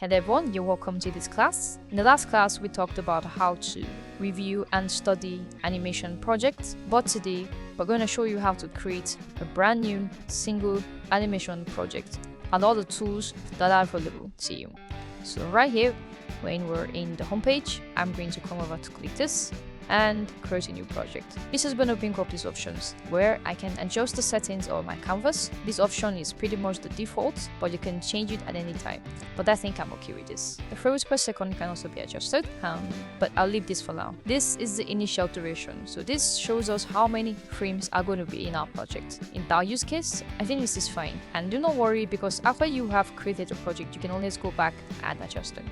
Hello everyone, you're welcome to this class. In the last class, we talked about how to review and study animation projects, but today we're going to show you how to create a brand new single animation project and all the tools that are available to you. So right here, when we're in the homepage, I'm going to come over to click this and create a new project. This is going to bring up these options where I can adjust the settings of my canvas. This option is pretty much the default, but you can change it at any time. But I think I'm okay with this. The frames per second can also be adjusted, but I'll leave this for now. This is the initial duration. So this shows us how many frames are going to be in our project. In our use case, I think this is fine. And do not worry, because after you have created a project, you can always go back and adjust it.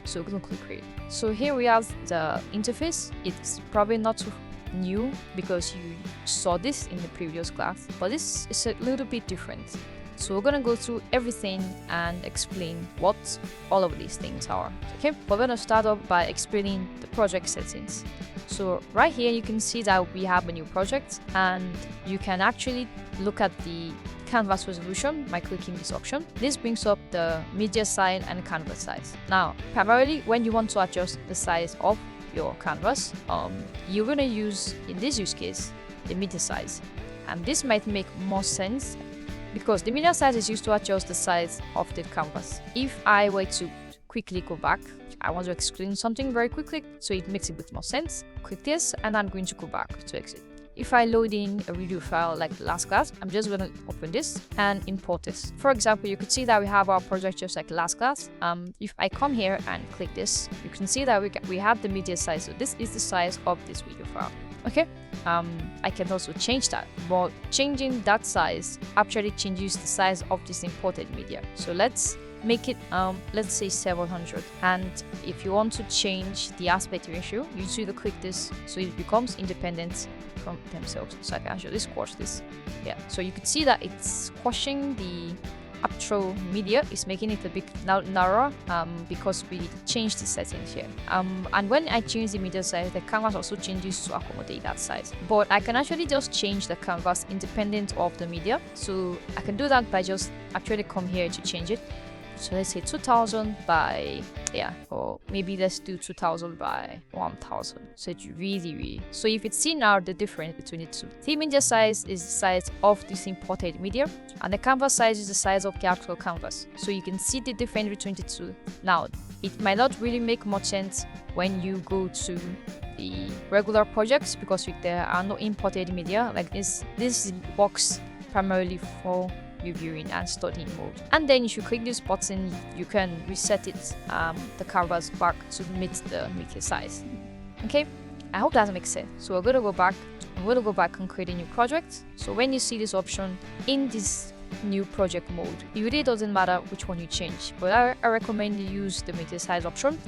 So we're going to click create. So here we have the interface. It's probably not too new because you saw this in the previous class, but this is a little bit different. So we're going to go through everything and explain what all of these things are. Okay, we're going to start off by explaining the project settings. So right here you can see that we have a new project, and you can actually look at the canvas resolution by clicking this option. This brings up the media size and canvas size. Now, primarily when you want to adjust the size of your canvas, you're going to use, in this use case, the media size. And this might make more sense because the media size is used to adjust the size of the canvas. If I were to quickly go back, I want to explain something very quickly so it makes a bit more sense. Click this and I'm going to go back to exit. If I load in a video file like the last class, I'm just going to open this and import this. For example, you could see that we have our project just like last class. If I come here and click this, you can see that we have the media size. So this is the size of this video file. Okay, I can also change that, but changing that size actually changes the size of this imported media. So let's make it let's say 700, and if you want to change the aspect ratio, you need to click this so it becomes independent from themselves. So I can actually squash this. Yeah, so you could see that it's squashing the actual media, is making it a bit narrower because we changed the settings here. And when I change the media size, the canvas also changes to accommodate that size. But I can actually just change the canvas independent of the media. So I can do that by just actually come here to change it. So let's say 2000 by, or maybe let's do 2000 by 1000. So it's really, so if it's seen now the difference between the two. The media size is the size of this imported media, and the canvas size is the size of the actual canvas. So you can see the difference between the two. Now, it might not really make much sense when you go to the regular projects because there are no imported media like this. This works primarily for reviewing and studying mode. And then if you click this button, you can reset it, the canvas back to meet the media size. Okay, I hope that makes sense. So we're going to go back and create a new project. So when you see this option in this new project mode, it really doesn't matter which one you change, but I recommend you use the media size option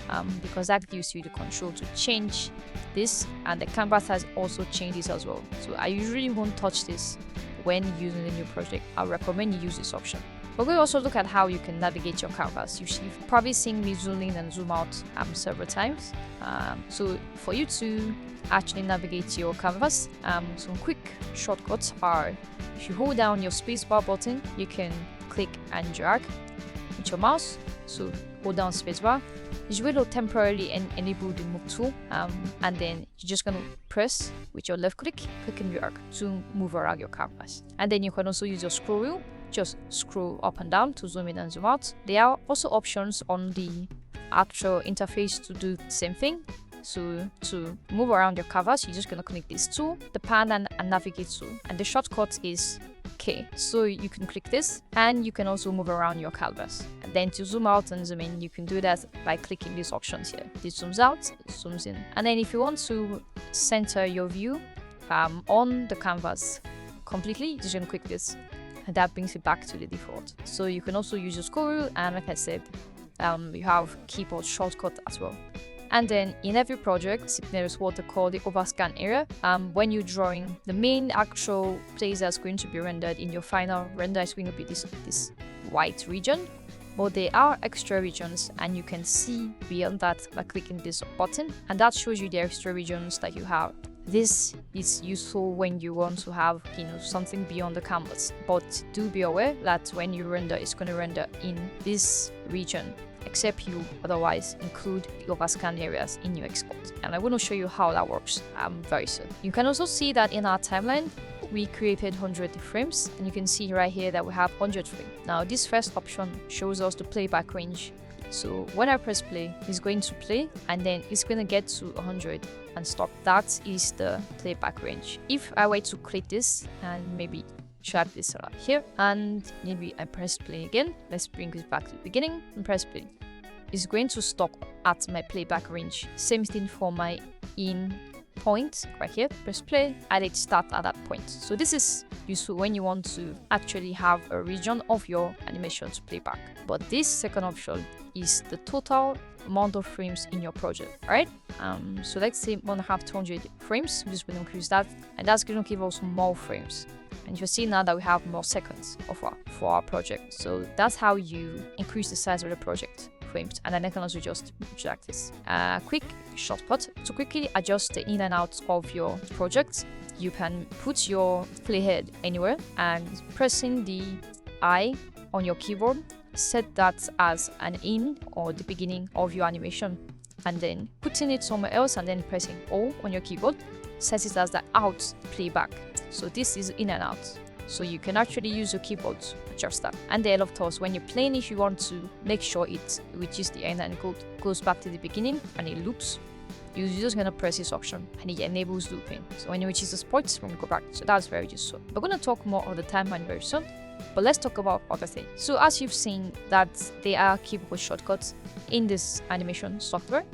because that gives you the control to change this, and the canvas has also changed this as well. So I usually won't touch this when using the new project. I recommend you use this option. But we'll also look at how you can navigate your canvas. You've probably seen me zoom in and zoom out several times. So for you to actually navigate your canvas, some quick shortcuts are, if you hold down your spacebar button, you can click and drag with your mouse. So hold down spacebar. This will temporarily enable the move tool, and then you're just going to press with your left click and drag to move around your canvas. And then you can also use your scroll wheel, just scroll up and down to zoom in and zoom out. There are also options on the actual interface to do the same thing. So to move around your canvas, you're just going to click this tool, the pan and navigate tool, and the shortcut is K. So you can click this, and you can also move around your canvas. And then to zoom out and zoom in, you can do that by clicking these options here. This zooms out, zooms in. And then if you want to center your view on the canvas completely, you're just going to click this, and that brings it back to the default. So you can also use your scroll wheel, and like I said, you have keyboard shortcut as well. And then in every project, there is what they call the overscan area. When you're drawing, the main actual place that's going to be rendered in your final render is going to be this white region. But there are extra regions, and you can see beyond that by clicking this button, and that shows you the extra regions that you have. This is useful when you want to have, something beyond the canvas. But do be aware that when you render, it's going to render in this region. except you otherwise include the overscanned areas in your export. And I want to show you how that works very soon. You can also see that in our timeline, we created 100 frames, and you can see right here that we have 100 frames. Now this first option shows us the playback range. So when I press play, it's going to play, and then it's going to get to 100 and stop. That is the playback range. If I were to click this and maybe drag this around here, and maybe I press play again, let's bring this back to the beginning and press play, it's going to stop at my playback range. Same thing for my in point right here, press play and it starts at that point. So this is useful when you want to actually have a region of your animation to play back. But this second option is the total amount of frames in your project, right? So let's say we want to have 200 frames, we're just going to increase that, and that's going to give us more frames. And you see now that we have more seconds for our project. So that's how you increase the size of the project frames. And then I can also just drag this. Quick shortcut to quickly adjust the in and out of your project. You can put your playhead anywhere and pressing the I on your keyboard, set that as an in or the beginning of your animation, and then putting it somewhere else and then pressing O on your keyboard sets it as the out playback. So this is in and out. So you can actually use your keyboard to adjust that. And then of course, when you're playing, if you want to make sure it reaches the end and goes back to the beginning and it loops, you're just gonna press this option and it enables looping. So when it reaches the spot, it's gonna go back. So that's very useful. We're gonna talk more of the timeline very soon, but let's talk about other things. So as you've seen that there are keyboard shortcuts in this animation software.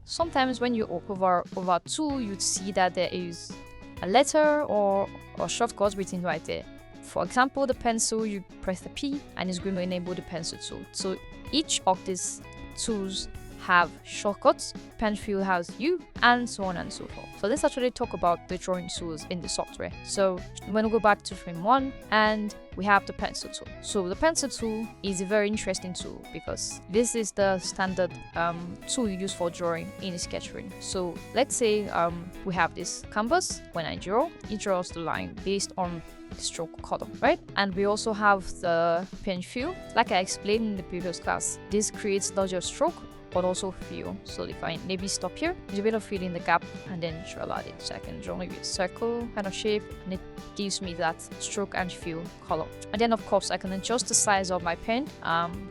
Sometimes when you hover over a tool, you'd see that there is a letter or shortcut written right there. For example, the pencil, you press the P and it's going to enable the pencil tool. So each of these tools have shortcuts, pencil has U, and so on and so forth. So let's actually talk about the drawing tools in the software. So we're going to go back to frame 1 and we have the pencil tool. So the pencil tool is a very interesting tool because this is the standard tool you use for drawing in Sketchframes. So let's say we have this canvas. When I draw, it draws the line based on stroke color, right? And we also have the pen fill. Like I explained in the previous class, this creates not just stroke but also fill. So if I maybe stop here, there's a bit of fill in the gap and then draw out it. So I can draw maybe a circle kind of shape and it gives me that stroke and fill color. And then of course I can adjust the size of my pen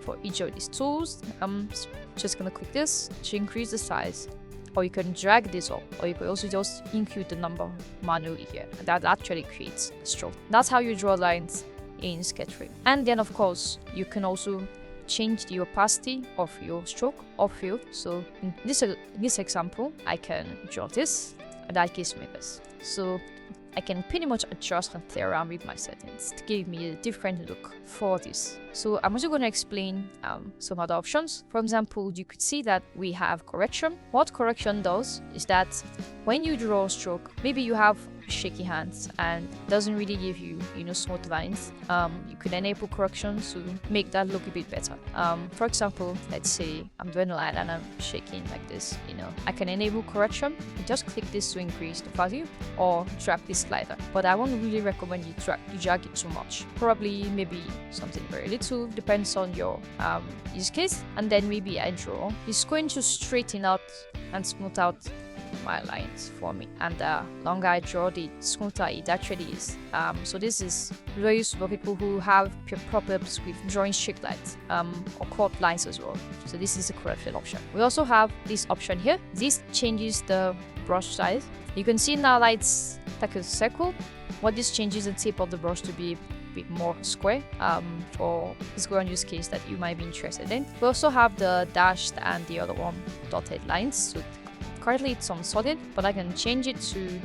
for each of these tools. I'm just gonna click this to increase the size, or you can drag this up, or you can also just include the number manually here. And that actually creates a stroke. That's how you draw lines in Sketchframes. And then of course you can also change the opacity of your stroke or fill. So in this example, I can draw this and that gives me this. So I can pretty much adjust and play around with my settings to give me a different look for this. So I'm also going to explain some other options. For example, you could see that we have correction. What correction does is that when you draw a stroke, maybe you have shaky hands and doesn't really give you, smooth lines. You can enable corrections to make that look a bit better. For example, let's say I'm doing a line and I'm shaking like this, I can enable correction. Just click this to increase the value or drag this slider. But I won't really recommend you drag it too much. Probably maybe something very little, depends on your use case. And then maybe I draw. It's going to straighten out and smooth out my lines for me, and the longer I draw, the smoother it actually is. So this is very useful for people who have problems with drawing straight lines or curved lines as well. So this is a correction option. We also have this option here. This changes the brush size. You can see now that it's like a circle. What this changes the tip of the brush to be a bit more square for this grand use case that you might be interested in. We also have the dashed and the other one dotted lines. So currently it's on solid, but I can change it to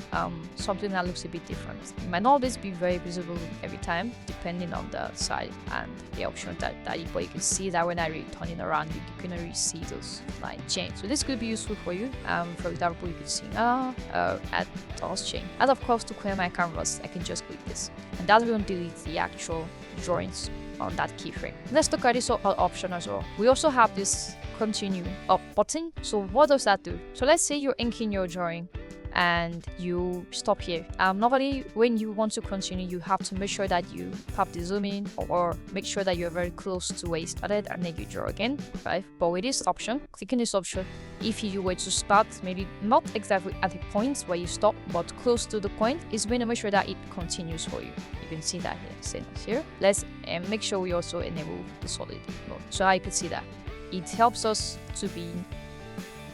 something that looks a bit different. It might not always be very visible every time, depending on the side and the option that but you can see that when I turn it around, you can really see those lines change. So this could be useful for you. For example, you could see add dots change. And of course, to clear my canvas, I can just click this, and that will delete the actual drawings on that keyframe. Let's look at this option as well. We also have this continue up button. So what does that do? So let's say you're inking your drawing and you stop here. Normally, when you want to continue, you have to make sure that you tap the zoom in or make sure that you're very close to where you started, and then you draw again, right? But with this option, clicking this option, if you were to start maybe not exactly at the point where you stop, but close to the point, it's going to make sure that it continues for you. You can see that here, same as here. Let's make sure we also enable the solid mode. So I could see that it helps us to be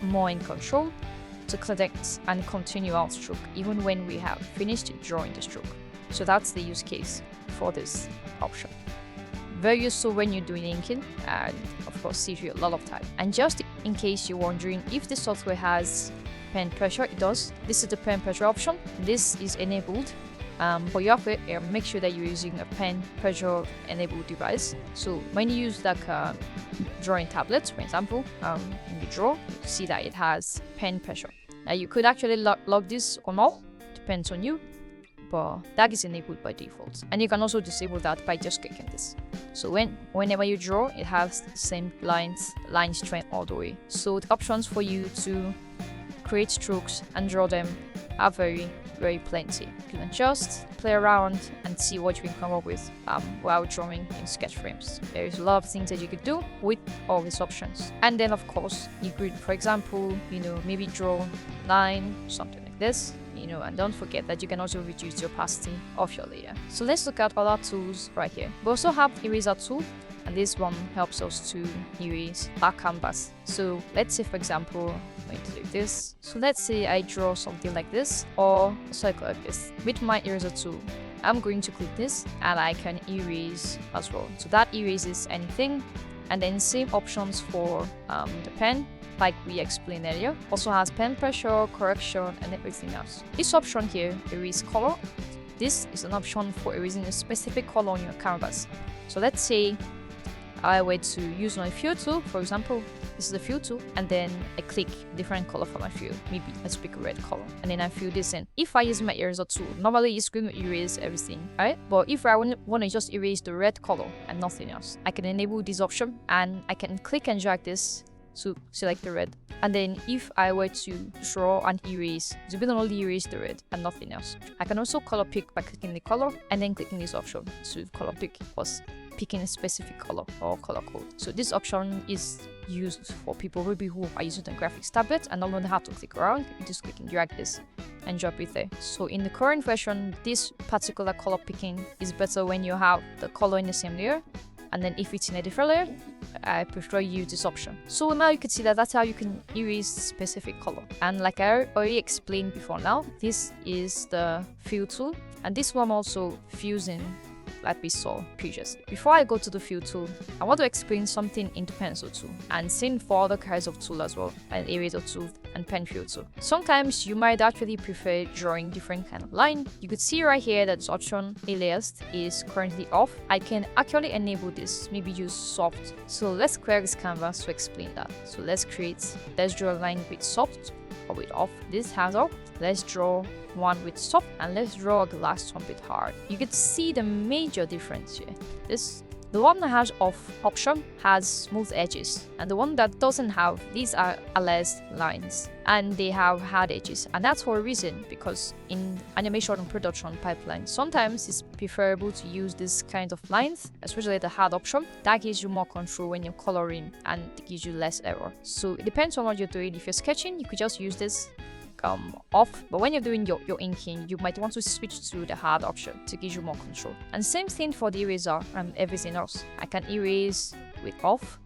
more in control, to collect and continue our stroke even when we have finished drawing the stroke. So that's the use case for this option. Very useful when you're doing inking, and of course saves you a lot of time. And just in case you're wondering if the software has pen pressure, it does. This is the pen pressure option. This is enabled, but you have to make sure that you're using a pen pressure enabled device. So when you use like a drawing tablet, for example, when you draw, you see that it has pen pressure. Now you could actually lock this or not, depends on you, but that is enabled by default. And you can also disable that by just clicking this. So whenever you draw, it has the same line strength all the way. So the options for you to create strokes and draw them are very plenty. You can just play around and see what you can come up with while drawing in Sketchframes. There is a lot of things that you could do with all these options. And then of course you could, for example, maybe draw line, something like this, and don't forget that you can also reduce the opacity of your layer. So let's look at other tools right here. We also have eraser tool, and this one helps us to erase our canvas. So let's say, for example, I'm going to do this. So let's say I draw something like this or a circle like this. With my eraser tool, I'm going to click this and I can erase as well. So that erases anything. And then same options for the pen, like we explained earlier. Also has pen pressure, correction, and everything else. This option here, erase color. This is an option for erasing a specific color on your canvas. So let's say I were to use my fill tool, for example, this is the fill tool, and then I click different color for my fill. Maybe let's pick a red color, and then I fill this in. If I use my eraser tool, normally it's going to erase everything, right? But if I want to just erase the red color and nothing else, I can enable this option, and I can click and drag this to select the red. And then if I were to draw and erase, it's going to only erase the red and nothing else. I can also color pick by clicking the color and then clicking this option to color pick, plus picking a specific color or color code. So this option is used for people maybe who are using the graphics tablet and don't know how to click around. You just click and drag this and drop it there. So in the current version, this particular color picking is better when you have the color in the same layer. And then if it's in a different layer, I prefer you use this option. So now you can see that that's how you can erase specific color. And like I already explained before now, this is the fill tool. And this one also fills in like we saw previously. Before I go to the fill tool, I want to explain something in the pencil tool, and same for other kinds of tool as well, and eraser tool and pen fill tool. Sometimes you might actually prefer drawing different kind of line. You could see right here that this option alias is currently off. I can actually enable this, maybe use soft. So let's clear this canvas to explain that. So let's draw a line with soft or with off. This has off. Let's draw one with soft, and let's draw the last one with hard. You can see the major difference here. The one that has off option has smooth edges, and the one that doesn't have, these are alias lines, and they have hard edges. And that's for a reason, because in animation and production pipeline, sometimes it's preferable to use this kind of lines, especially the hard option. That gives you more control when you're coloring, and it gives you less error. So it depends on what you're doing. If you're sketching, you could just use this off, but when you're doing your inking, you might want to switch to the hard option to give you more control. And same thing for the eraser and everything else. I can erase with off,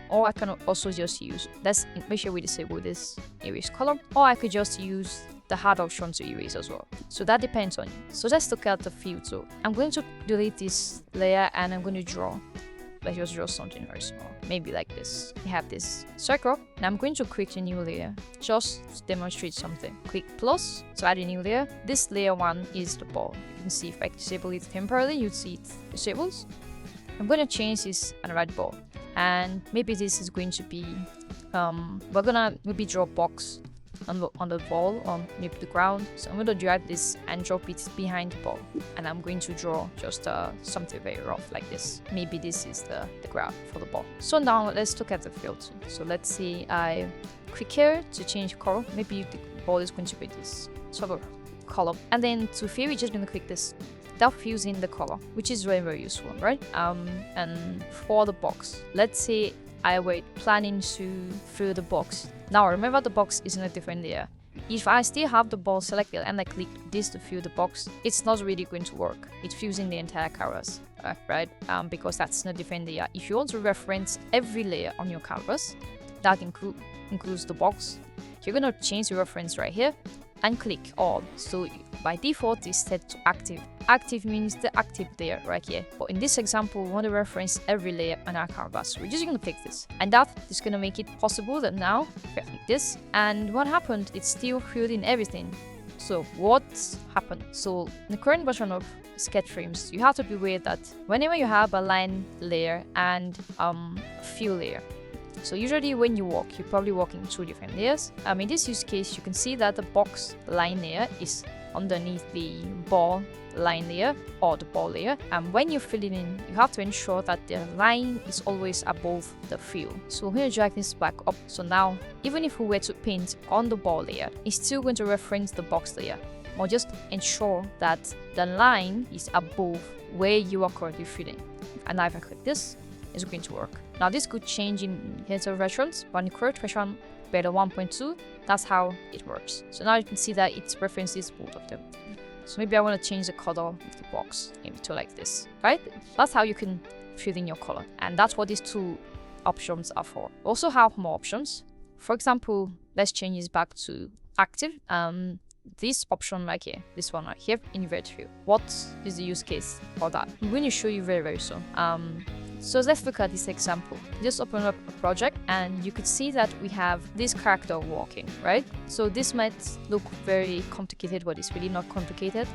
or I can also just use, let's make sure we disable this erase color, or I could just use the hard option to erase as well. So that depends on you. So let's look at the fill tool. I'm going to delete this layer and I'm going to draw. Let's just draw something very small, maybe like this. We have this circle, and I'm going to create a new layer just to demonstrate something. Click plus to add a new layer. This layer one is the ball. You can see if I disable it temporarily, you'd see it disables. I'm going to change this and write ball, and maybe this is going to be we're gonna maybe draw a box on the ball, on maybe the ground. So I'm going to drag this and drop it behind the ball, and I'm going to draw just something very rough like this. Maybe this is the ground for the ball. So now let's look at the fill tool. So let's see, I click here to change color. Maybe the ball is going to be this sort of color. And then to fill, we're just gonna click this. That fills in the color, which is very, very useful, right? And for the box, let's say I were planning to fill the box. Now remember, the box is in a different layer. If I still have the ball selected and I click this to fill the box, it's not really going to work. It fills in the entire canvas, right? Because that's in a different layer. If you want to reference every layer on your canvas, that includes the box, you're gonna change the reference right here and click all. So by default, it's set to active. Active means the active layer right here. But in this example, we want to reference every layer on our canvas. So we're just going to click this. And that is going to make it possible that now, if I click this, and what happened, it's still filled in everything. So what happened? So in the current version of Sketchframes, you have to be aware that whenever you have a line layer and a fill layer, so usually when you walk, you probably walk in 2 different layers. In this use case, you can see that the box line layer is underneath the ball line layer or the ball layer. And when you fill it in, you have to ensure that the line is always above the fill. So we're going to drag this back up. So now, even if we were to paint on the ball layer, it's still going to reference the box layer. Or just ensure that the line is above where you are currently filling. And now if I click this, it's going to work. Now this could change in later versions, but in the current version, beta 1.2, that's how it works. So now you can see that it references both of them. So maybe I want to change the color of the box, maybe to like this, right? That's how you can fill in your color. And that's what these 2 options are for. We also have more options. For example, let's change this back to active. This option right here, this one right here, invert fill. What is the use case for that? I'm going to show you very, very soon. So let's look at this example. Just open up a project and you could see that we have this character walking, right? So this might look very complicated, but it's really not complicated.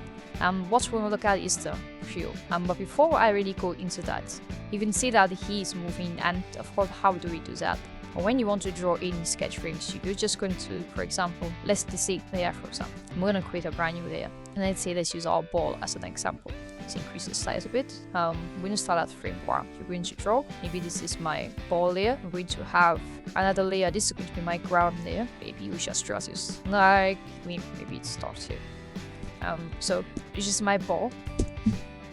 What we're going to look at is the fill. But before I really go into that, you can see that he is moving, and of course, how do we do that? When you want to draw in Sketchframes, you're just going to, for example, let's say layer, for example. I'm going to create a brand new layer. And let's say let's use our ball as an example. Let's increase the size a bit. We're going to start at frame 1. You're going to draw. Maybe this is my ball layer. I'm going to have another layer. This is going to be my ground layer. Maybe we just draw this like, maybe it starts here. So this is my ball.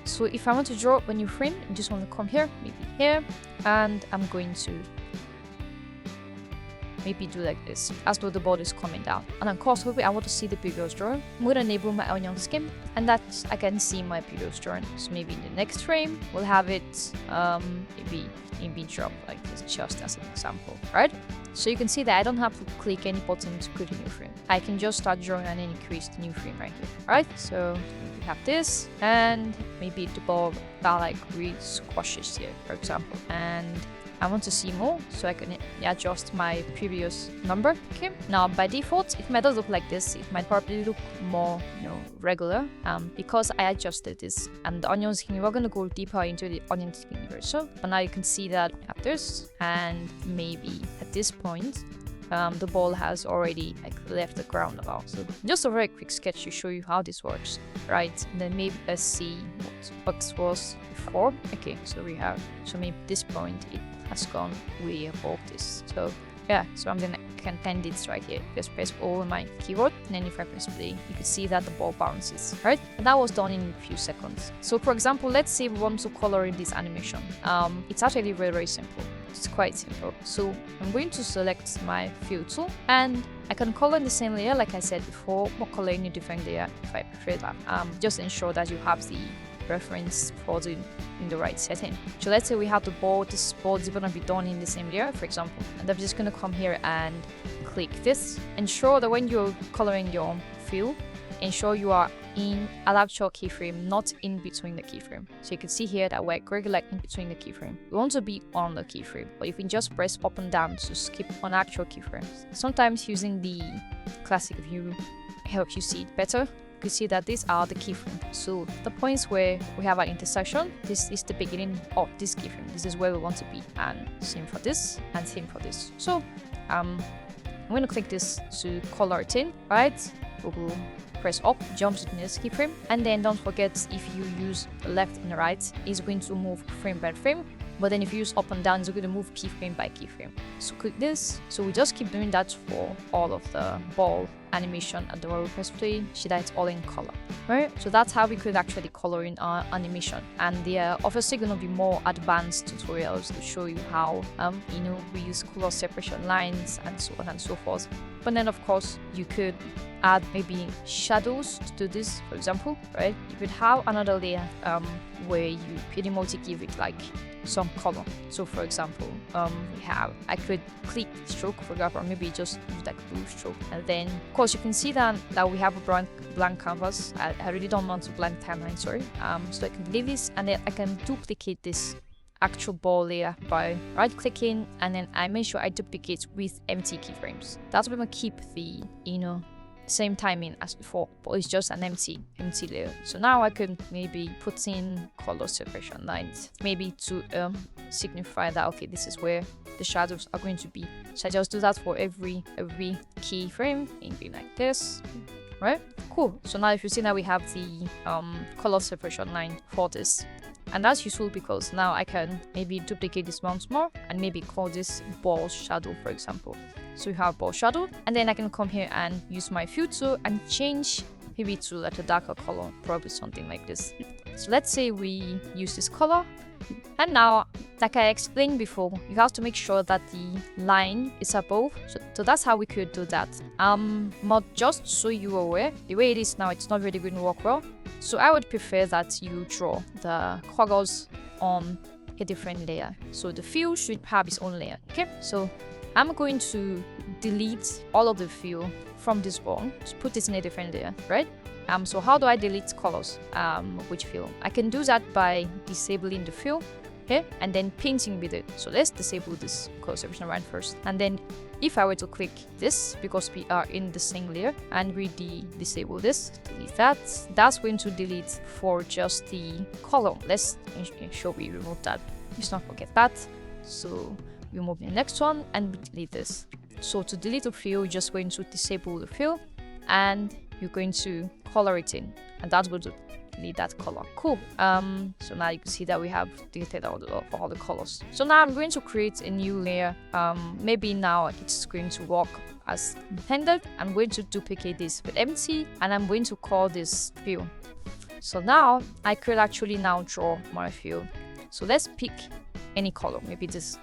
So if I want to draw a new frame, I just want to come here, maybe here, and I'm going to maybe do like this, as though the ball is coming down. And of course, maybe I want to see the previous drawing. I'm going to enable my onion skim, and that I can see my previous drawing. So maybe in the next frame, we'll have it maybe in drop like this, just as an example, right? So you can see that I don't have to click any button to create a new frame. I can just start drawing and then increase the new frame right here, right? So we have this, and maybe the ball that like really squashes here, for example. And I want to see more, so I can adjust my previous number. Okay. Now by default, it might not look like this. It might probably look more, regular. Because I adjusted this, and the onion skin. We're gonna go deeper into the onion skin version. But now you can see that we have this, and maybe at this point, the ball has already left the ground about. So just a very quick sketch to show you how this works, right? And then maybe let's see what was before. Okay, so we have, so maybe at this point it has gone way above this. So yeah, so I'm gonna content this right here. Just press O on my keyboard, and then if I press play, you can see that the ball bounces, right? And that was done in a few seconds. So for example, let's say we want to color in this animation. It's actually very, very simple. It's quite simple. So I'm going to select my fill tool, and I can color in the same layer like I said before, or color in a different layer if I prefer that. Just ensure that you have the reference for in the right setting. So let's say we have the ball. This ball is going to be done in the same layer, for example, and I'm just going to come here and click this. Ensure that when you're coloring your fill, ensure you are in an actual keyframe, not in between the keyframe. So you can see here that we're regular in between the keyframe. We want to be on the keyframe, but you can just press up and down to skip on actual keyframes. Sometimes using the classic view helps you see it better. You see that these are the keyframes. So the points where we have an intersection, this is the beginning of this keyframe. This is where we want to be, and same for this and same for this. So I'm going to click this to color it in, right? We'll press up, jumps in this keyframe, and then don't forget, if you use the left and the right, it's going to move frame by frame. But then if you use up and down, it's going to move keyframe by keyframe. So click this. So we just keep doing that for all of the ball animation at the very first place, see that it's all in color, right? So that's how we could actually color in our animation. And there are obviously going to be more advanced tutorials to show you how, we use color separation lines and so on and so forth. But then, of course, you could add maybe shadows to do this, for example, right? You could have another layer where you pretty much give it like some color. So for example, I could click stroke, for example, or maybe just use like blue stroke. And then of course you can see that we have a blank canvas. I really don't want a blank timeline, sorry. So I can leave this, and then I can duplicate this actual ball layer by right clicking, and then I make sure I duplicate with empty keyframes. That's going to keep the same timing as before, but it's just an empty layer. So now I could maybe put in color separation lines, maybe to signify that okay, this is where the shadows are going to be. So I just do that for every keyframe, maybe like this, right? Cool. So now if you see that we have the color separation line for this. And that's useful because now I can maybe duplicate this once more and maybe call this ball shadow, for example. So we have ball shadow, and then I can come here and use my fill tool and change maybe to like a darker color, probably something like this. So let's say we use this color, and now, like I explained before, you have to make sure that the line is above. So that's how we could do that. But just so you're aware, the way it is now, it's not really going to work well. So I would prefer that you draw the colors on a different layer. So the fill should have its own layer. Okay, so I'm going to delete all of the fill from this ball to put it in a different layer, right? So how do I delete colors? Which fill? I can do that by disabling the fill, okay, and then painting with it. So let's disable this color separation line first, and then if I were to click this, because we are in the same layer, and we disable this, delete that, that's going to delete for just the color. Let's ensure we remove that. Let's not forget that. So we move the next one and we delete this. So to delete the fill, you're just going to disable the fill, and you're going to color it in, and that's going to delete that color. Cool. So now you can see that we have deleted all the colors. So now I'm going to create a new layer. Maybe now it's going to work as intended. I'm going to duplicate this with empty, and I'm going to call this fill. So now I could actually now draw my fill. So let's pick any color, maybe this.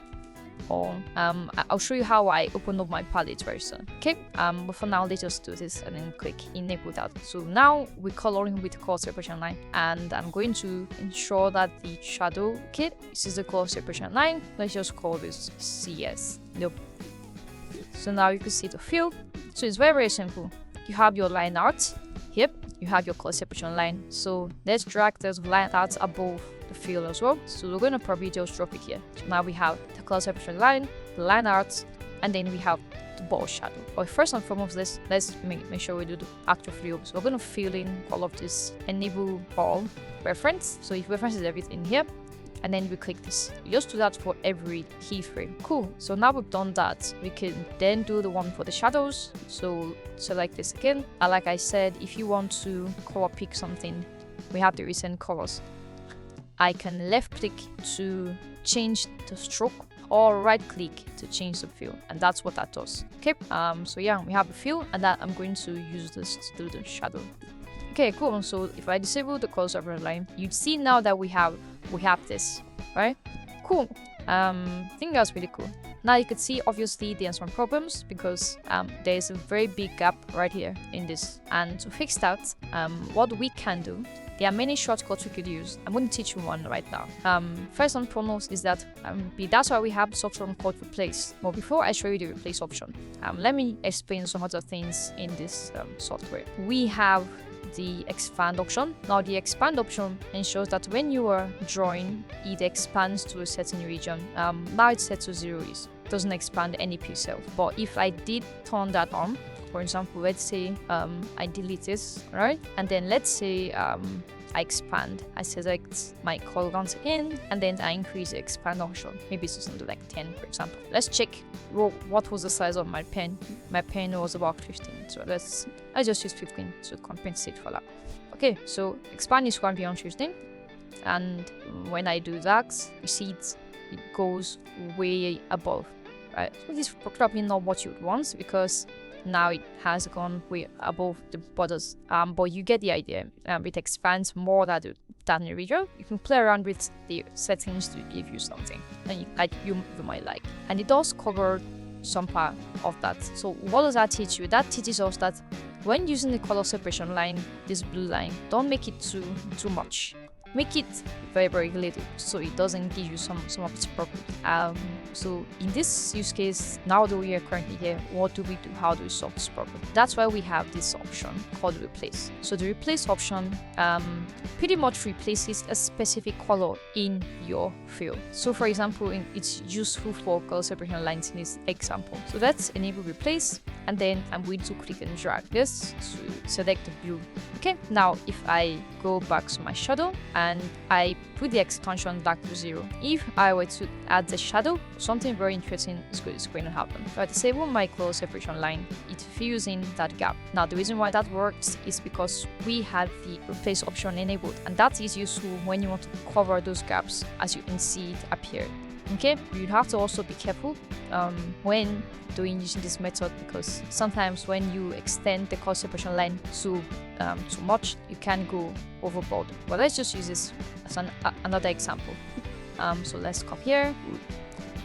Or I'll show you how I open up my palette very soon. Okay, but for now let's just do this and then click enable that. So now we're coloring with color separation line, and I'm going to ensure that the shadow, okay, this is the color separation line. Let's just call this CS. Nope. So now you can see the fill. So it's very simple. You have your line art. Yep, you have your color separation line. So let's drag this line art above the fill as well. So we're going to probably just drop it here. So now we have the color separation line, the line art, and then we have the ball shadow. But first and foremost, let's make sure we do the actual fill. So we're going to fill in all of this enable ball reference. So if reference is everything here, and then we click this. We just do that for every keyframe. Cool. So now we've done that, we can then do the one for the shadows. So select this again. And like I said, if you want to color pick something, we have the recent colors. I can left click to change the stroke, or right click to change the fill, and that's what that does. Okay, so yeah, we have a fill, and that I'm going to use this to do the shadow. Okay, cool. So if I disable the color separation line, you'd see now that we have this, right? Cool. I think that's really cool. Now you can see obviously there are some problems because there's a very big gap right here in this, and to fix that, what we can do, there are many shortcuts we could use. I'm going to teach you one right now. First and foremost is that that's why we have this option called replace. But before I show you the replace option, let me explain some other things in this software. We have the expand option. Now the expand option ensures that when you are drawing, it expands to a certain region. Now it's set to 0, it doesn't expand any pixel. But if I did turn that on, for example, let's say I delete this, right? And then let's say I expand. I select my color once again, and then I increase the expand option. Maybe it's something like 10, for example. Let's check what was the size of my pen. My pen was about 15, so I just use 15 to compensate for that. Okay, so expand is going to be on 15, and when I do that, you see it goes way above, right? So this is probably not what you would want, because now it has gone way above the borders. But you get the idea. It expands more than the region. You can play around with the settings to give you something and you might like. And it does cover some part of that. So what does that teach you? That teaches us that when using the color separation line, this blue line, don't make it too much. Make it very, very little so it doesn't give you some of its problem. So in this use case, now that we are currently here, what do we do? How do we solve this problem? That's why we have this option called replace. So the replace option pretty much replaces a specific color in your field. So for example, it's useful for color separation lines in this example. So let's enable replace, and then I'm going to click and drag this to select the blue. Okay, now if I go back to my shadow and I put the extension back to 0, if I were to add the shadow, something very interesting is going to happen. If I disable my color separation line, it fills in that gap. Now the reason why that works is because we have the replace option enabled, and that is useful when you want to cover those gaps as you can see it appear. Okay, you have to also be careful when using this method, because sometimes when you extend the color separation line too much, you can go overboard. But let's just use this as another example. So let's come here,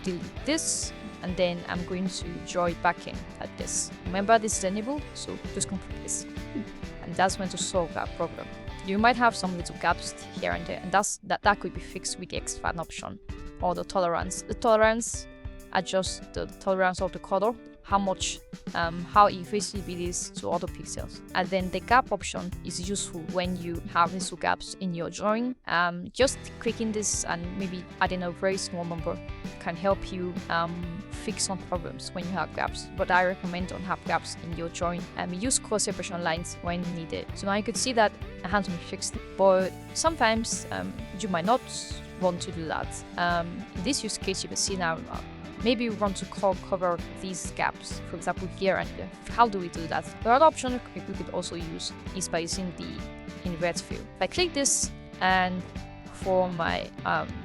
delete this, and then I'm going to draw it back in like this. Remember, this is enabled, so just complete this, and that's going to solve that problem. You might have some little gaps here and there, and that could be fixed with the expand option or the tolerance. The tolerance adjusts the tolerance of the color, how invasive it is to other pixels. And then the gap option is useful when you have little gaps in your drawing. Just clicking this and maybe adding a very small number can help you fix some problems when you have gaps. But I recommend don't have gaps in your drawing. Use color separation lines when needed. So now you could see that it has been fixed, but sometimes you might not want to do that. In this use case, you can see now maybe we want to cover these gaps, for example here and there. How do we do that? The other option we could also use is by using the invert fill. If I click this, and for my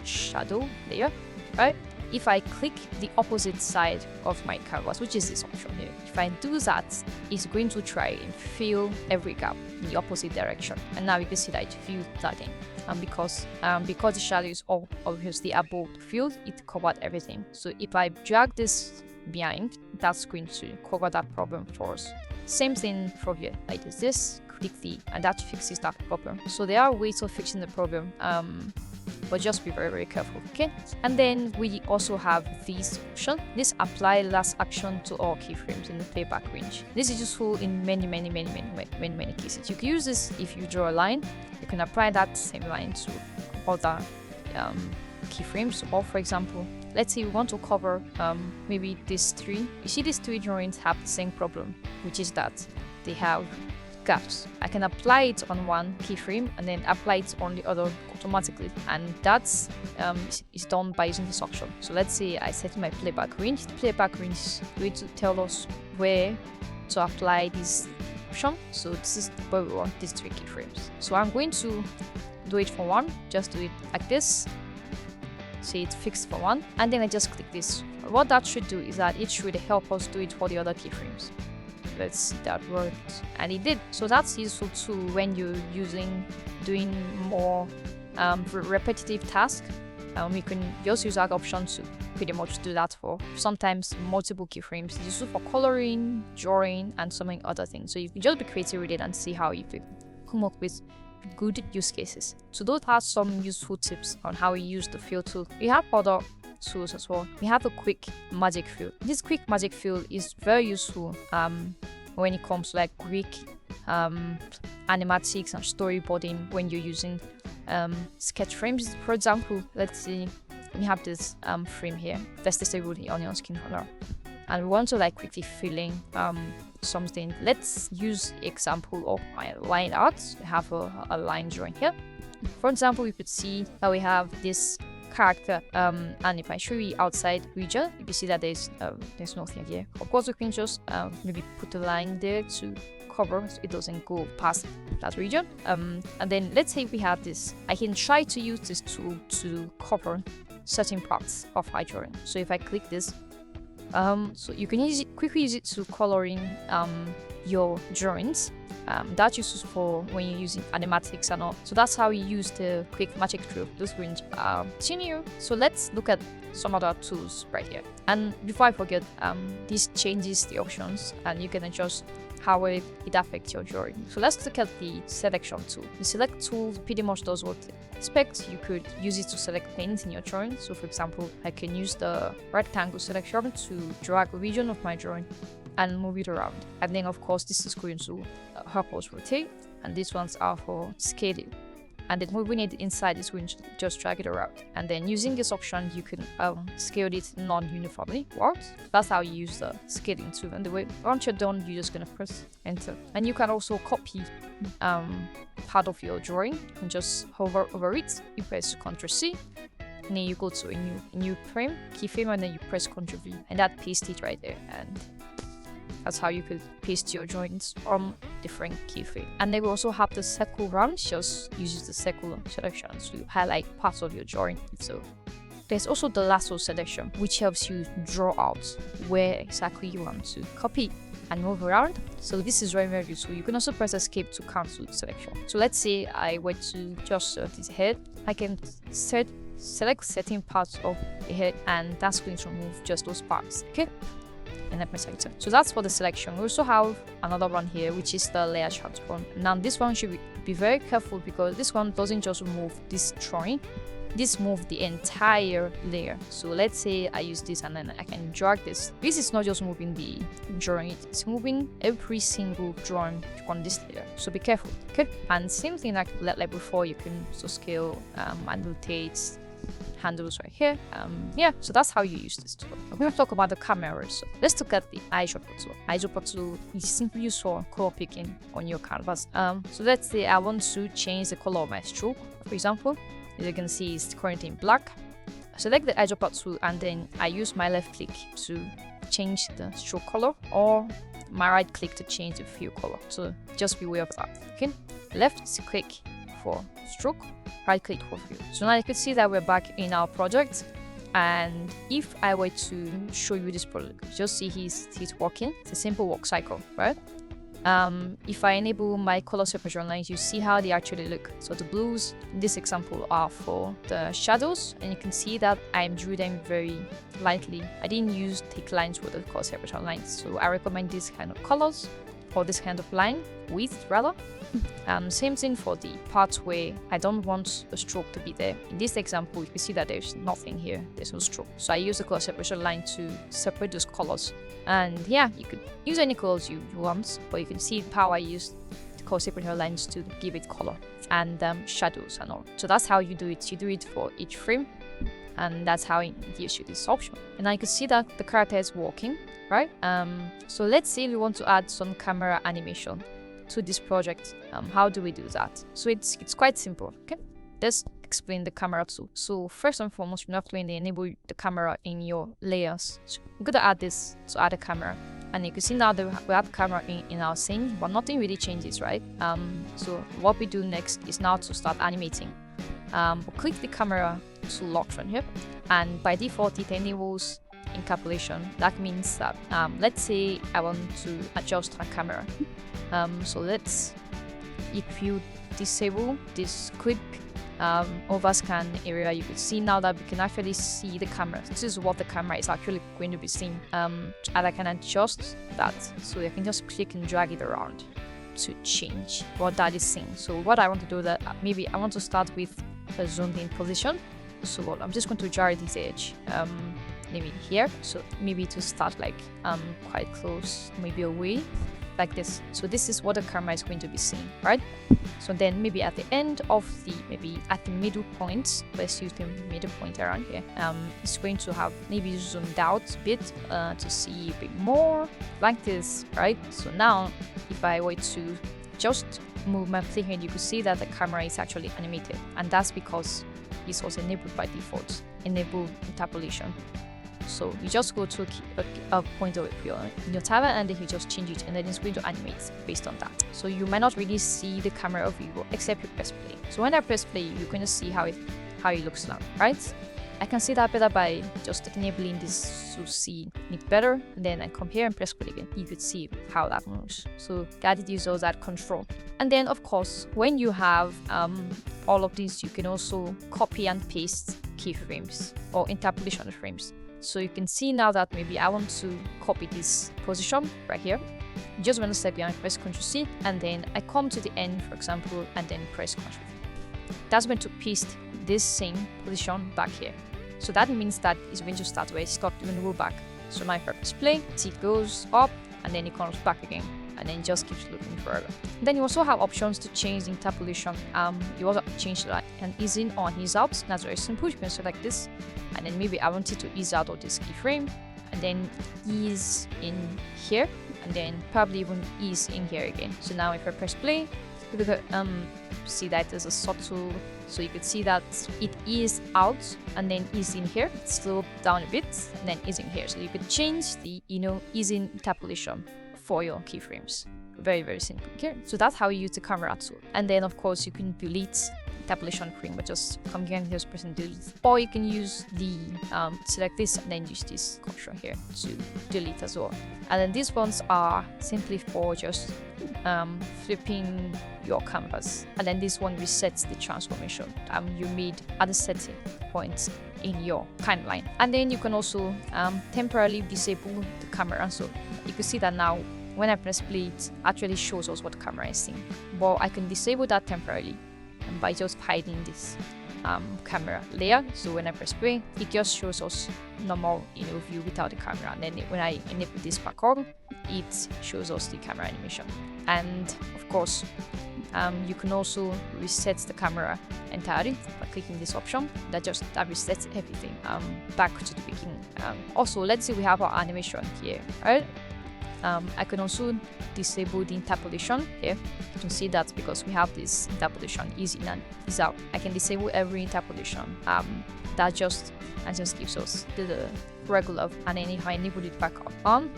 shadow layer, right? If I click the opposite side of my canvas, which is this option here, if I do that, it's going to try and fill every gap in the opposite direction. And now you can see that it filled that in. Because the shadow is all obviously above the field, it covered everything. So if I drag this behind, that's going to cover that problem for us. Same thing from here. I do this, click and that fixes that problem. So there are ways of fixing the problem. But just be very, very careful, okay? And then we also have this option. This apply last action to all keyframes in the playback range. This is useful in many cases. You can use this if you draw a line. You can apply that same line to other keyframes. Or for example, let's say we want to cover maybe these three. You see these three drawings have the same problem, which is that they have gaps. I can apply it on one keyframe and then apply it on the other automatically, and that's is done by using this option. So let's say I set my playback range. The playback range is going to tell us where to apply this option. So this is where we want these three keyframes. So I'm going to do it for one, just do it like this. See, it's fixed for one, and then I just click this. What that should do is that it should help us do it for the other keyframes. Let's see that worked, and it did. So that's useful too when you're doing more repetitive tasks. You can just use that option to pretty much do that for sometimes multiple keyframes. It's useful for coloring, drawing, and so many other things. So you can just be creative with it and see how you come up with good use cases. So those are some useful tips on how we use the fill tool. We have other tools as well. We have a quick magic fill. This quick magic fill is very useful when it comes to like quick animatics and storyboarding when you're using Sketchframes. For example, let's see, we have this frame here. Let's disable the onion skin color, and we want to like quickly fill in something. Let's use the example of my line art. We have a line drawing here. For example, we could see that we have this character, and if I show you outside region, you can see that there's nothing here. Of course, we can just maybe put a line there to cover so it doesn't go past that region. And then let's say we have this. I can try to use this tool to cover certain parts of my drawing. So if I click this, So you can quickly use it to coloring your drawings. That's useful for when you're using animatics and all. So that's how you use the quick magic tool. Those screens continue. So let's look at some other tools right here. And before I forget, this changes the options and you can adjust how it affects your drawing. So let's look at the selection tool. The select tool pretty much does what it expects. You could use it to select things in your drawing. So for example, I can use the rectangle selection to drag a region of my drawing and move it around. And then of course this is going to help us rotate, and these ones are for scaling. And then moving it inside is going to just drag it around. And then using this option, you can scale it non-uniformly. What? That's how you use the scaling tool. And the way once you're done, you're just gonna press enter. And you can also copy part of your drawing and just hover over it. You press Ctrl+C, and then you go to a new frame, keyframe, and then you press Ctrl+V, and that pastes it right there. And that's how you could paste your drawings from different keyframes. And then we also have the circle round, just uses the circle selection to highlight parts of your drawing. So there's also the lasso selection, which helps you draw out where exactly you want to copy and move around. So this is very, very useful. You can also press escape to cancel selection. So let's say I were to just this head, I can select certain parts of the head, and that's going to remove just those parts. Okay. And let me select it. So that's for the selection. We also have another one here, which is the layer transform. Now this one should be very careful because this one doesn't just remove this drawing, this moves the entire layer. So let's say I use this and then I can drag this. This is not just moving the drawing, it's moving every single drawing on this layer. So be careful. Okay. And same thing like before, you can also scale and rotate handles right here. Yeah, so that's how you use this tool. I'm going to talk about the cameras. So let's look at the eyedropper tool. Eyedropper tool is simply used for color picking on your canvas. So let's say I want to change the color of my stroke. For example, as you can see, it's currently in black. Select the eyedropper tool and then I use my left click to change the stroke color, or my right click to change the fill color. So just be aware of that. Okay, left click for stroke, right click for fill. So now you can see that we're back in our project, and if I were to show you this project, just see he's working. It's a simple walk cycle, right? If I enable my color separation lines, you see how they actually look. So the blues in this example are for the shadows, and you can see that I drew them very lightly. I didn't use thick lines for the color separation lines, so I recommend this kind of colors or this kind of line width rather. Same thing for the parts where I don't want a stroke to be there. In this example, you can see that there's nothing here, there's no stroke. So I use the color separation line to separate those colors. And yeah, you could use any colors you want, but you can see how I use the color separation lines to give it color and shadows and all. So that's how you do it. You do it for each frame, and that's how it gives you this option. And now you can see that the character is walking, right? So let's say we want to add some camera animation to this project. How do we do that? So it's quite simple. Okay, let's explain the camera tool. So first and foremost, you have to enable the camera in your layers. So we're gonna add this to add a camera, and you can see now that we have camera in our scene, but nothing really changes, right? So what we do next is now to start animating. We'll click the camera tool option here, and by default it enables encapsulation. That means that let's say I want to adjust our camera. So if you disable this quick overscan area, you can see now that we can actually see the camera. This is what the camera is actually going to be seeing, and I can adjust that. So I can just click and drag it around to change what that is seeing. So what I want to do that maybe I want to start with a zoomed in position. So I'm just going to drag this edge maybe here, so maybe to start like quite close, maybe away like this. So this is what the camera is going to be seeing, right? So then maybe at the end of maybe at the middle point, let's use the middle point around here, it's going to have maybe zoomed out a bit to see a bit more like this, right? So now if I were to just move my playhead, you could see that the camera is actually animated, and that's because it's also enabled by default, enable interpolation. So you just go to a point of your tablet, and then you just change it, and then it's going to animate based on that. So you might not really see the camera view except you press play. So when I press play, you're going to see how it looks now, right? I can see that better by just enabling this to see it better. And then I compare and press play again. You could see how that moves. So that gives us that control. And then of course, when you have all of these, you can also copy and paste keyframes or interpolation frames. So you can see now that maybe I want to copy this position right here. Just one step behind, press Ctrl C, and then I come to the end, for example, and then press Ctrl V. That's going to paste this same position back here. So that means that it's going to start where it stopped when we go back. So now if I press play, it goes up and then it comes back again, and then it just keeps looking forever. Then you also have options to change the interpolation. You also change like an ease in or an ease out. That's very simple. You can select this, and then maybe I wanted to ease out of this keyframe, and then ease in here, and then probably even ease in here again. So now if I press play, you could see that there's a subtle, so you could see that it is out and then is in here, slow down a bit, and then is in here. So you could change the ease in interpolation for your keyframes. Very, very simple. Okay, so that's how you use the camera tool. And then of course you can delete interpolation frame, but just come here and just press and delete. Or you can use the select this and then use this option here to delete as well. And then these ones are simply for just flipping your canvas. And then this one resets the transformation you made at the setting point in your timeline. And then you can also temporarily disable the camera. So you can see that now when I press play, it actually shows us what the camera is seeing. But I can disable that temporarily by just hiding this camera layer. So when I press play, it just shows us normal view without the camera. And then when I enable this back on, it shows us the camera animation. And of course, you can also reset the camera entirely by clicking this option. That resets everything back to the beginning. Also, let's say we have our animation here, right? I can also disable the interpolation here. You can see that because we have this interpolation ease in and ease out. I can disable every interpolation. That just gives us the regular, and then if I enable it back on,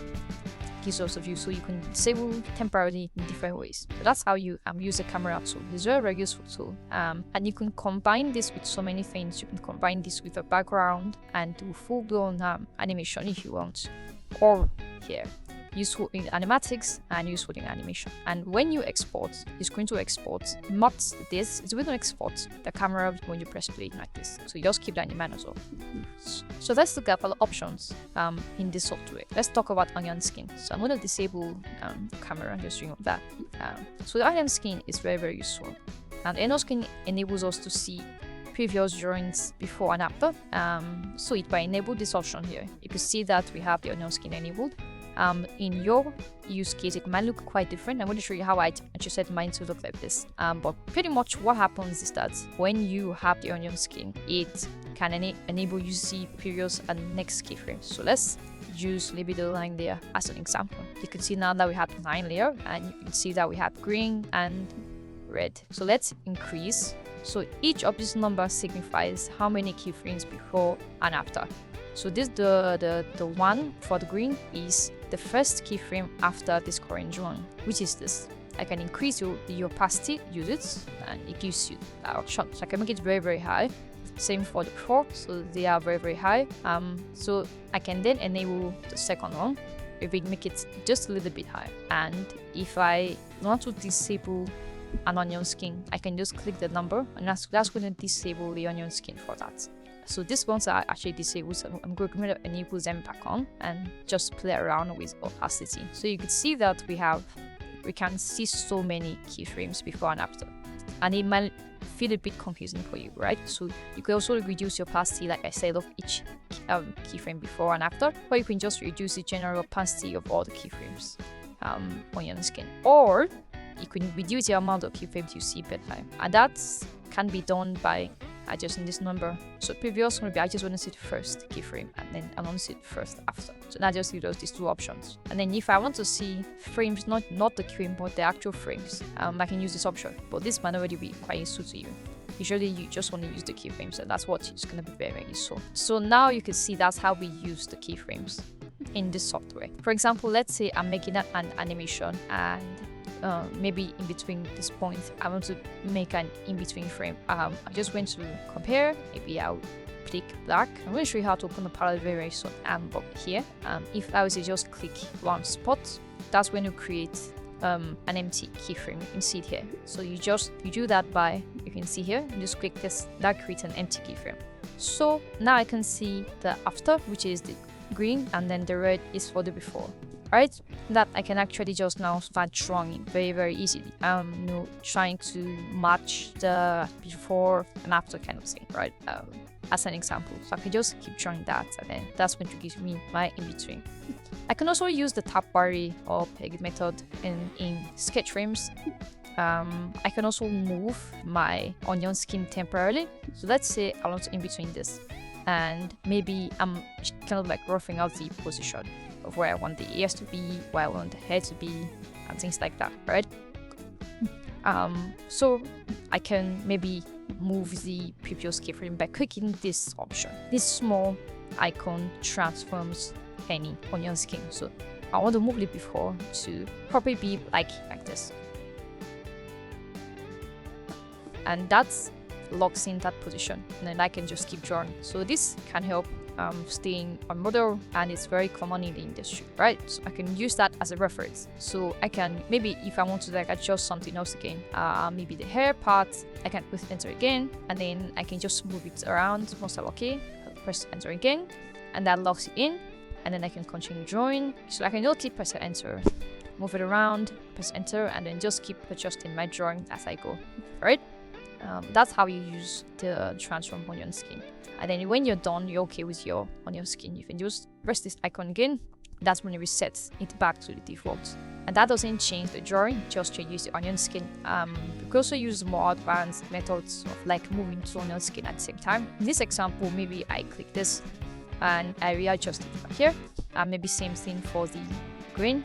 gives us a view, so you can disable temporarily in different ways. So that's how you use the camera tool. It's a very, very useful tool. And you can combine this with so many things. You can combine this with a background and do full-blown animation if you want. Or here, useful in animatics and useful in animation. And when you export, it's going to export not this, it's going to export the camera when you press play like this. So you just keep that in mind as well. So let's look at all options in this software. Let's talk about onion skin. So I'm going to disable camera, just remove that. So the onion skin is very, very useful. And onion skin enables us to see previous drawings before and after. So if I enable this option here, you can see that we have the onion skin enabled. In your use case, it might look quite different. I'm going to show you how I actually set mine to look like this. But pretty much what happens is that when you have the onion skin, it can enable you to see previous and next keyframes. So let's use maybe the line layer as an example. You can see now that we have the line layer, and you can see that we have green and red. So let's increase. So each of these numbers signifies how many keyframes before and after. So this the one for the green is the first keyframe after this current drawing, which is this. I can increase the opacity, use it, and it gives you that option. So I can make it very, very high. Same for the four, so they are very, very high. So I can then enable the second one, if we make it just a little bit higher. And if I want to disable an onion skin, I can just click the number, and that's going to disable the onion skin for that. So these ones are actually disabled, so I'm going to enable them back on and just play around with opacity. So you can see that we can see so many keyframes before and after, and it might feel a bit confusing for you, right? So you can also reduce your opacity, like I said, of each keyframe before and after, or you can just reduce the general opacity of all the keyframes on your skin, or you can reduce the amount of keyframes you see per time, and that can be done by adjusting this number. So previous one would be I just want to see the first keyframe, and then I want to see the first after. So that just gives us these two options. And then if I want to see frames, not the keyframe, but the actual frames, I can use this option. But this might already be quite useful to you. Usually you just want to use the keyframes, so that's what is going to be very, very useful. So now you can see that's how we use the keyframes in this software. For example, let's say I'm making an animation, and maybe in between this point I want to make an in-between frame. I just went to compare. Maybe I'll click black. I'm going to show you how to open the palette very soon. But here, if I was to just click one spot, that's when you create an empty keyframe. You can see it here. So you do that by, you can see here, you just click this, that creates an empty keyframe. So now I can see the after, which is the green, and then the red is for the before. Right, that I can actually just now start drawing very easily. Trying to match the before and after kind of thing, right? As an example, so I can just keep drawing that, and then that's going to give me my in between. I can also use the tap barry or peg method in Sketchframes. I can also move my onion skin temporarily. So let's say I want to in between this, and maybe I'm kind of like roughing out the position of where I want the ears to be, where I want the head to be, and things like that, right? So I can maybe move the previous keyframe by clicking this option. This small icon transforms any onion skin. So I want to move it before to probably be like this. And that's locks in that position, and then I can just keep drawing. So this can help staying on model, and it's very common in the industry, right? So I can use that as a reference. So I can maybe, if I want to like adjust something else again, maybe the hair part, I can press enter again, and then I can just move it around. Once I'm okay, I'll press enter again, and that locks it in, and then I can continue drawing. So I can just keep pressing enter, move it around, press enter, and then just keep adjusting my drawing as I go, right? That's how you use the transform onion skin. And then when you're done, you're okay with your onion skin, you can just press this icon again. That's when it resets it back to the default. And that doesn't change the drawing, just to use the onion skin. You can also use more advanced methods of like moving to onion skin at the same time. In this example, maybe I click this and I readjust it back here. Maybe same thing for the green.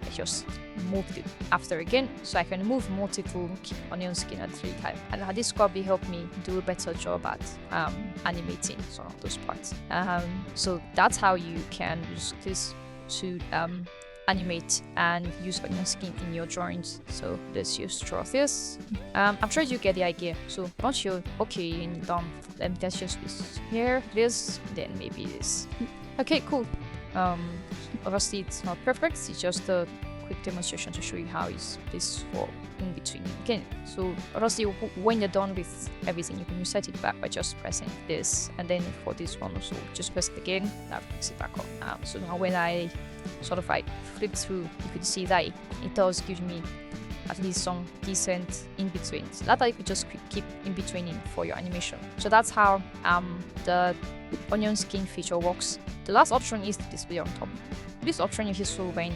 I just moved it after again, so I can move multiple onion skin at 3 times, and this probably helped me do a better job at animating some of those parts. So that's how you can use this to animate and use onion skin in your drawings. So let's just draw this. I'm sure you get the idea. So once you're okay and done, let's just this here, this, then maybe this. Okay, cool. Obviously it's not perfect, it's just a quick demonstration to show you how is this for in between. Okay, so obviously when you're done with everything, you can reset it back by just pressing this, and then for this one also just press it again, that brings it back up. So now when I sort of like flip through, you can see that it does give me at least some decent in between. So that you could just keep in betweening for your animation. So that's how the onion skin feature works. The last option is to display on top. This option is useful when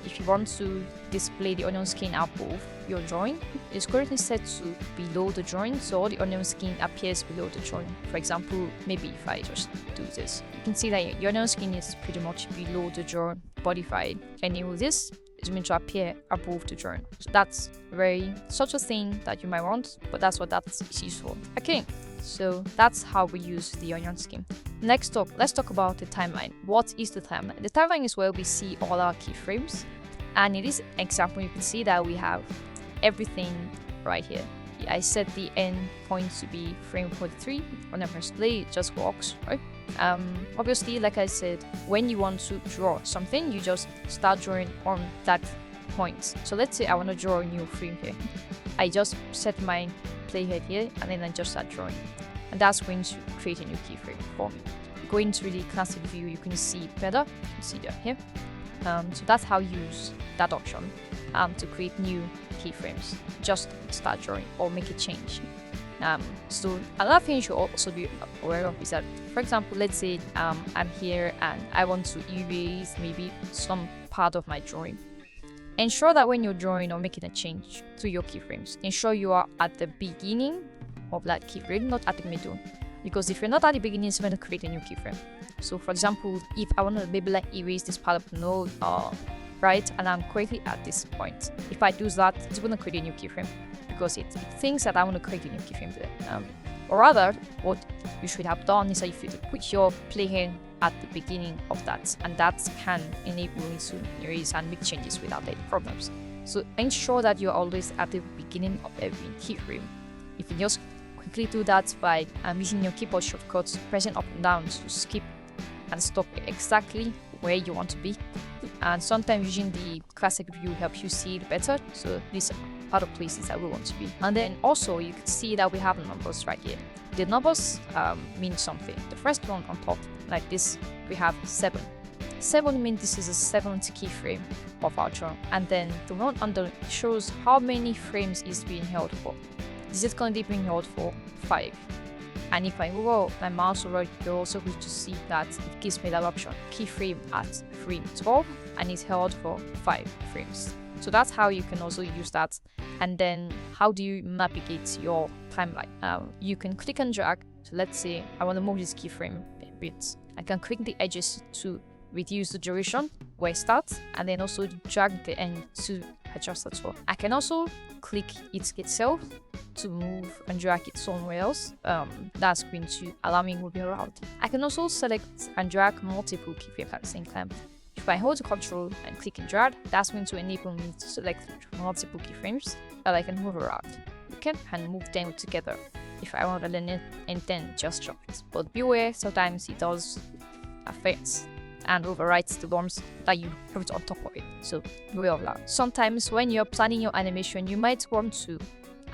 if you want to display the onion skin above your drawing. It's currently set to below the drawing, so all the onion skin appears below the drawing. For example, maybe if I just do this, you can see that your onion skin is pretty much below the drawing, but if I enable this, it's going to appear above the drawing. So that's very such a thing that you might want, but that's what that's used for. Okay, so that's how we use the onion skin. Next up, let's talk about the timeline. What is the timeline? The timeline is where we see all our keyframes, and in this example, you can see that we have everything right here. I set the end point to be frame 43. When I press play, it just works, right? Obviously, like I said, when you want to draw something, you just start drawing on that point. So let's say I want to draw a new frame here. I just set my playhead here, and then I just start drawing. And that's going to create a new keyframe for me. Going to the classic view, you can see better. You can see that here. So that's how you use that option to create new keyframes. Just start drawing or make a change. So another thing you should also be aware of is that, for example, let's say I'm here and I want to erase maybe some part of my drawing. Ensure that when you're drawing or making a change to your keyframes, ensure you are at the beginning of that keyframe, not at the middle. Because if you're not at the beginning, it's going to create a new keyframe. So for example, if I want to maybe like erase this part of the node, right, and I'm currently at this point, if I do that, it's going to create a new keyframe because it thinks that I want to create a new keyframe there. Or rather, what you should have done is that if you put your playhead at the beginning of that, and that can enable you to erase and make changes without any problems. So ensure that you're always at the beginning of every keyframe. If you just quickly do that by using your keyboard shortcuts, pressing up and down to skip and stop exactly where you want to be. And sometimes using the classic view helps you see it better. So these are the places that we want to be. And then also you can see that we have numbers right here. The numbers mean something. The first one on top, like this, we have 7. 7 means this is a 7th keyframe of our drawing. And then the one under shows how many frames is being held for. This is going to be being held for 5. And if I roll my mouse over, you're also going to see that it gives me that option, keyframe at frame 12, and it's held for 5 frames. So that's how you can also use that. And then how do you navigate your timeline? You can click and drag. So let's say I want to move this keyframe a bit. I can click the edges to reduce the duration where it starts, and then also drag the end to adjust as well. I can also click it itself to move and drag it somewhere else. That's going to allow me moving around. I can also select and drag multiple keyframes at the same time. If I hold the control and click and drag, that's going to enable me to select multiple keyframes that I can move around. Okay, and move them together if I want to learn it, and then just drop it. But beware, sometimes it does affect and overwrites the norms that you put on top of it. So beware of that. Sometimes when you're planning your animation, you might want to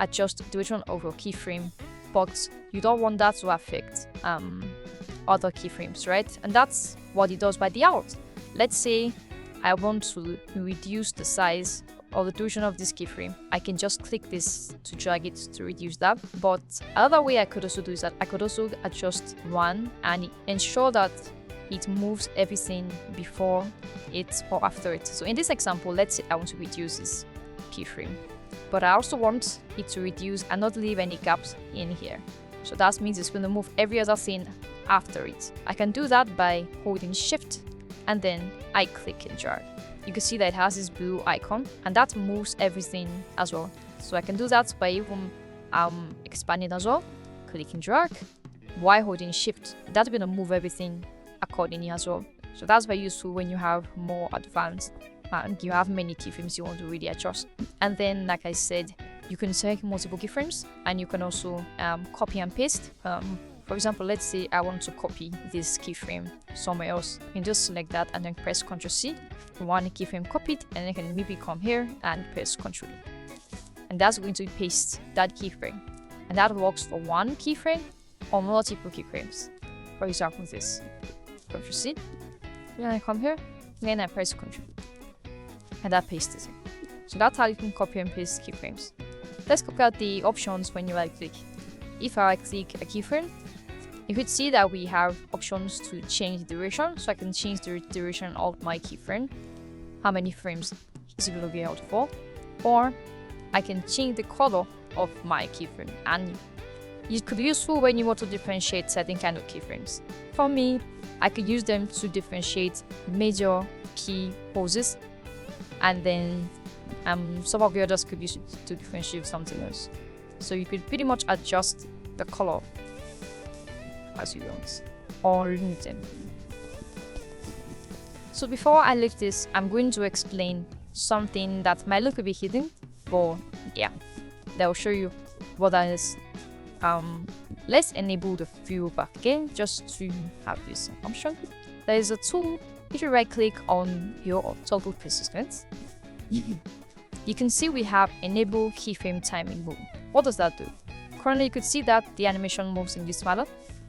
adjust the duration of your keyframe, but you don't want that to affect other keyframes, right? And that's what it does by default. Let's say I want to reduce the size or the duration of this keyframe. I can just click this to drag it to reduce that. But another way I could also do is that I could also adjust one and ensure that it moves everything before it or after it. So in this example, let's say I want to reduce this keyframe, but I also want it to reduce and not leave any gaps in here. So that means it's going to move every other thing after it. I can do that by holding Shift and then I click and drag. You can see that it has this blue icon and that moves everything as well. So I can do that by even expanding as well. Click and drag while holding Shift. That's going to move everything accordingly as well. So that's very useful when you have more advanced and you have many keyframes you want to really adjust. And then, like I said, you can select multiple keyframes and you can also copy and paste. For example, let's say I want to copy this keyframe somewhere else. You can just select that and then press Ctrl C. One keyframe copied, and then I can maybe come here and press Ctrl E. And that's going to paste that keyframe. And that works for one keyframe or multiple keyframes. For example, this. Ctrl C. Then I come here, then I press Ctrl E. And that pastes it. So that's how you can copy and paste keyframes. Let's look at the options when you right click. If I right click a keyframe, you could see that we have options to change the duration. So I can change the duration of my keyframe, how many frames is it going to be held for, or I can change the color of my keyframe. And it could be useful when you want to differentiate certain kind of keyframes. For me, I could use them to differentiate major key poses, and then some of the others could be used to differentiate something else. So you could pretty much adjust the color as you want, or limit them. So before I leave this, I'm going to explain something that might look a bit hidden, but yeah, that will show you what that is. Let's enable the view back again, just to have this option. There is a tool. If you right click on your toggle persistence, you can see we have enable keyframe timing mode. What does that do? Currently, you could see that the animation moves in this manner.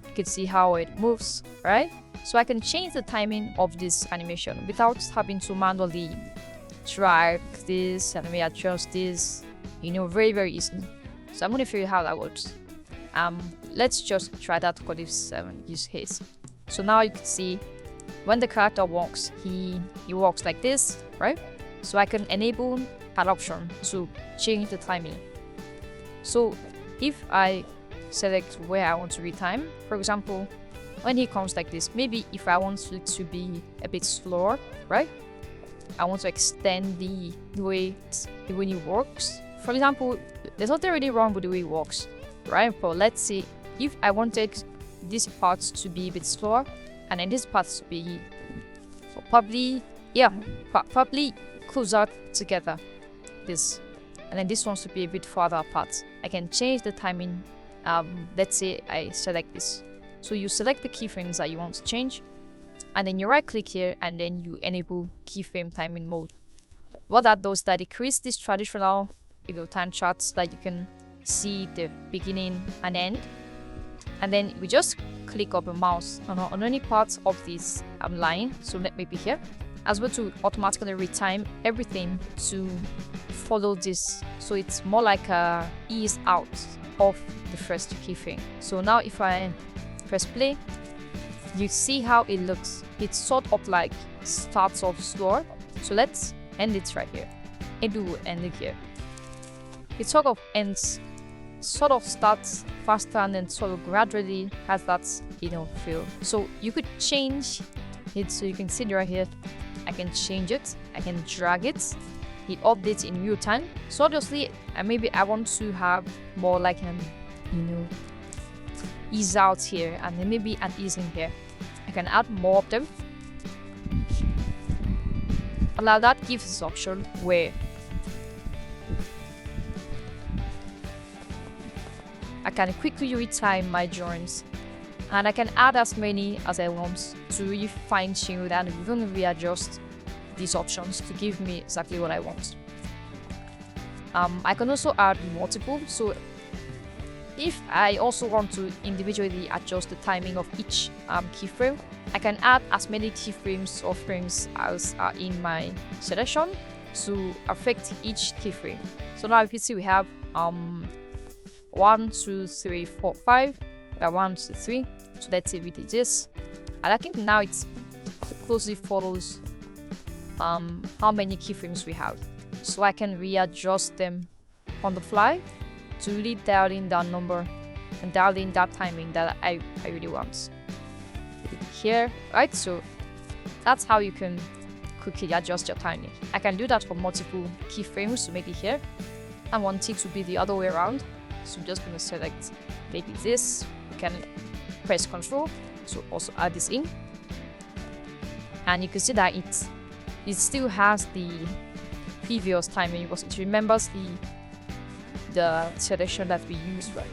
You can see how it moves, right? So I can change the timing of this animation without having to manually drag this and readjust this, very, very easy. So I'm going to show you how that works. Let's just try that for this use case. So now you can see when the character walks, he walks like this, right? So I can enable that option to change the timing. So if I select where I want to retime, for example, when he comes like this, maybe if I want it to be a bit slower, right? I want to extend the way he walks. For example, there's nothing really wrong with the way he walks, right? But let's say if I wanted this part to be a bit slower, and then this part to be probably closer together, this, and then this wants to be a bit farther apart. I can change the timing let's say I select this. So you select the keyframes that you want to change, and then you right click here and then you enable keyframe timing mode. What that does, that it creates this traditional time charts that you can see the beginning and end, and then we just click up a mouse on any parts of this line. So let me be here as well to automatically retime everything to follow this, so it's more like a ease out of the first keyframe. So now if I press play, you see how it looks. It's sort of like starts off slower. So let's end it right here. It will end it here. It sort of ends, sort of starts faster and then sort of gradually has that feel. So you could change it, so you can see it right here. I can change it, I can drag it, it updates in real time. So obviously maybe I want to have more like an ease out here and then maybe an ease in here. I can add more of them. Allow that gives this option where I can quickly retime my drawings, and I can add as many as I want to really fine tune and even readjust these options to give me exactly what I want. I can also add multiple, so if I also want to individually adjust the timing of each keyframe, I can add as many keyframes or frames as are in my selection to affect each keyframe. So now if you see we have 1, 2, 3, 4, 5. 1, 2, 3. So let's say we did this, and I think now it closely follows how many keyframes we have. So I can readjust them on the fly to really dial in that number and dial in that timing that I really want. Here, right? So that's how you can quickly adjust your timing. I can do that for multiple keyframes, so maybe here I want it to be the other way around. So I'm just going to select maybe this. You can press Ctrl to also add this in, and you can see that it still has the previous timing because it remembers the selection that we used, right?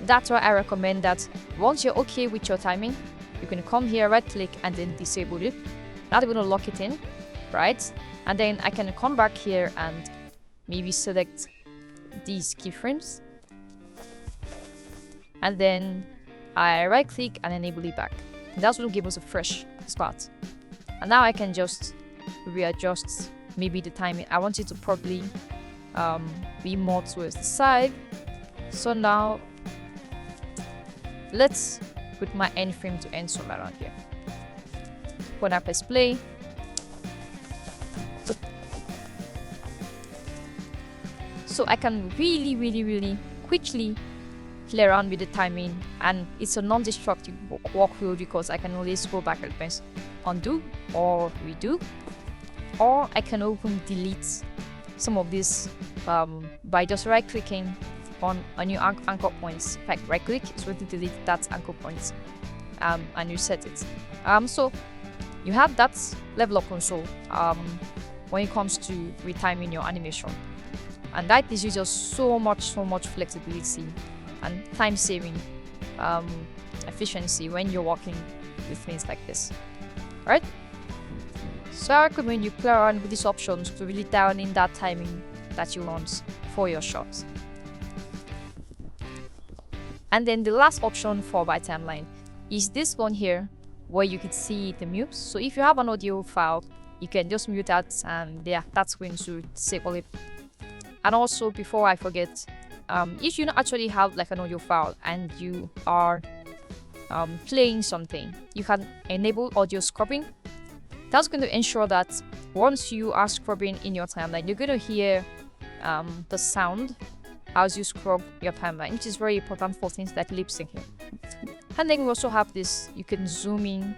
That's why I recommend that once you're okay with your timing, you can come here, right click, and then disable it. Not going to lock it in, right? And then I can come back here and maybe select these keyframes, and then I right click and enable it back. And that's going to give us a fresh start. And now I can just readjust maybe the timing. I want it to probably be more towards the side. So now let's put my end frame to end somewhere around here. When I press play, so I can really quickly play around with the timing, and it's a non-destructive workflow because I can always go back and press undo or redo, or I can open delete some of this by just right clicking on a new anchor points. If I right click, it's going to delete that anchor points, and you set it. So you have that level of control when it comes to retiming your animation, and that gives you just so much flexibility and time saving efficiency when you're working with things like this. Alright, so I recommend you play around with these options to really dial in that timing that you want for your shots. And then the last option for my timeline is this one here, where you can see the mutes. So if you have an audio file, you can just mute that, and yeah, that's going to disable it. And also, before I forget, if you don't actually have like an audio file and you are playing something, you can enable audio scrubbing. That's going to ensure that once you are scrubbing in your timeline, you're going to hear the sound as you scrub your timeline, which is very important for things like lip syncing. And then we also have this, you can zoom in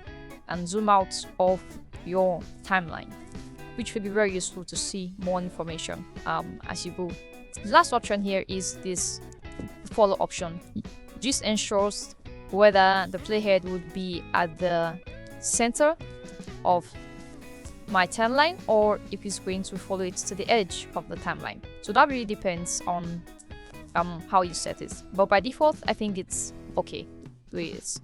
and zoom out of your timeline, which will be very useful to see more information as you go. The last option here is this follow option. This ensures whether the playhead would be at the center of my timeline or if it's going to follow it to the edge of the timeline. So that really depends on how you set it. But by default, I think it's okay the way it is.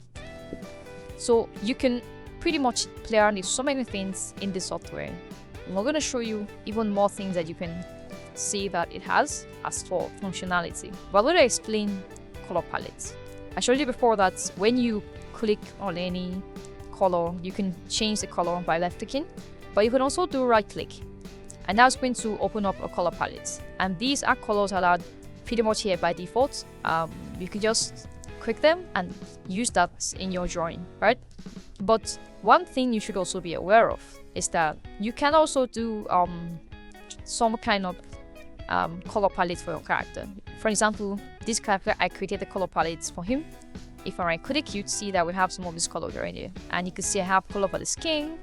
So you can pretty much play around with so many things in the software. We're going to show you even more things that you can see that it has as for functionality. But let me explain color palettes. I showed you before that when you click on any color, you can change the color by left clicking, but you can also do right click. And that's going to open up a color palette. And these are colors that are pretty much here by default. You can just click them and use that in your drawing, right? But one thing you should also be aware of is that you can also do some kind of color palette for your character. For example, this character, I created the color palettes for him. If I right click, you'd see that we have some of these colors right here. And you can see I have color for the skin,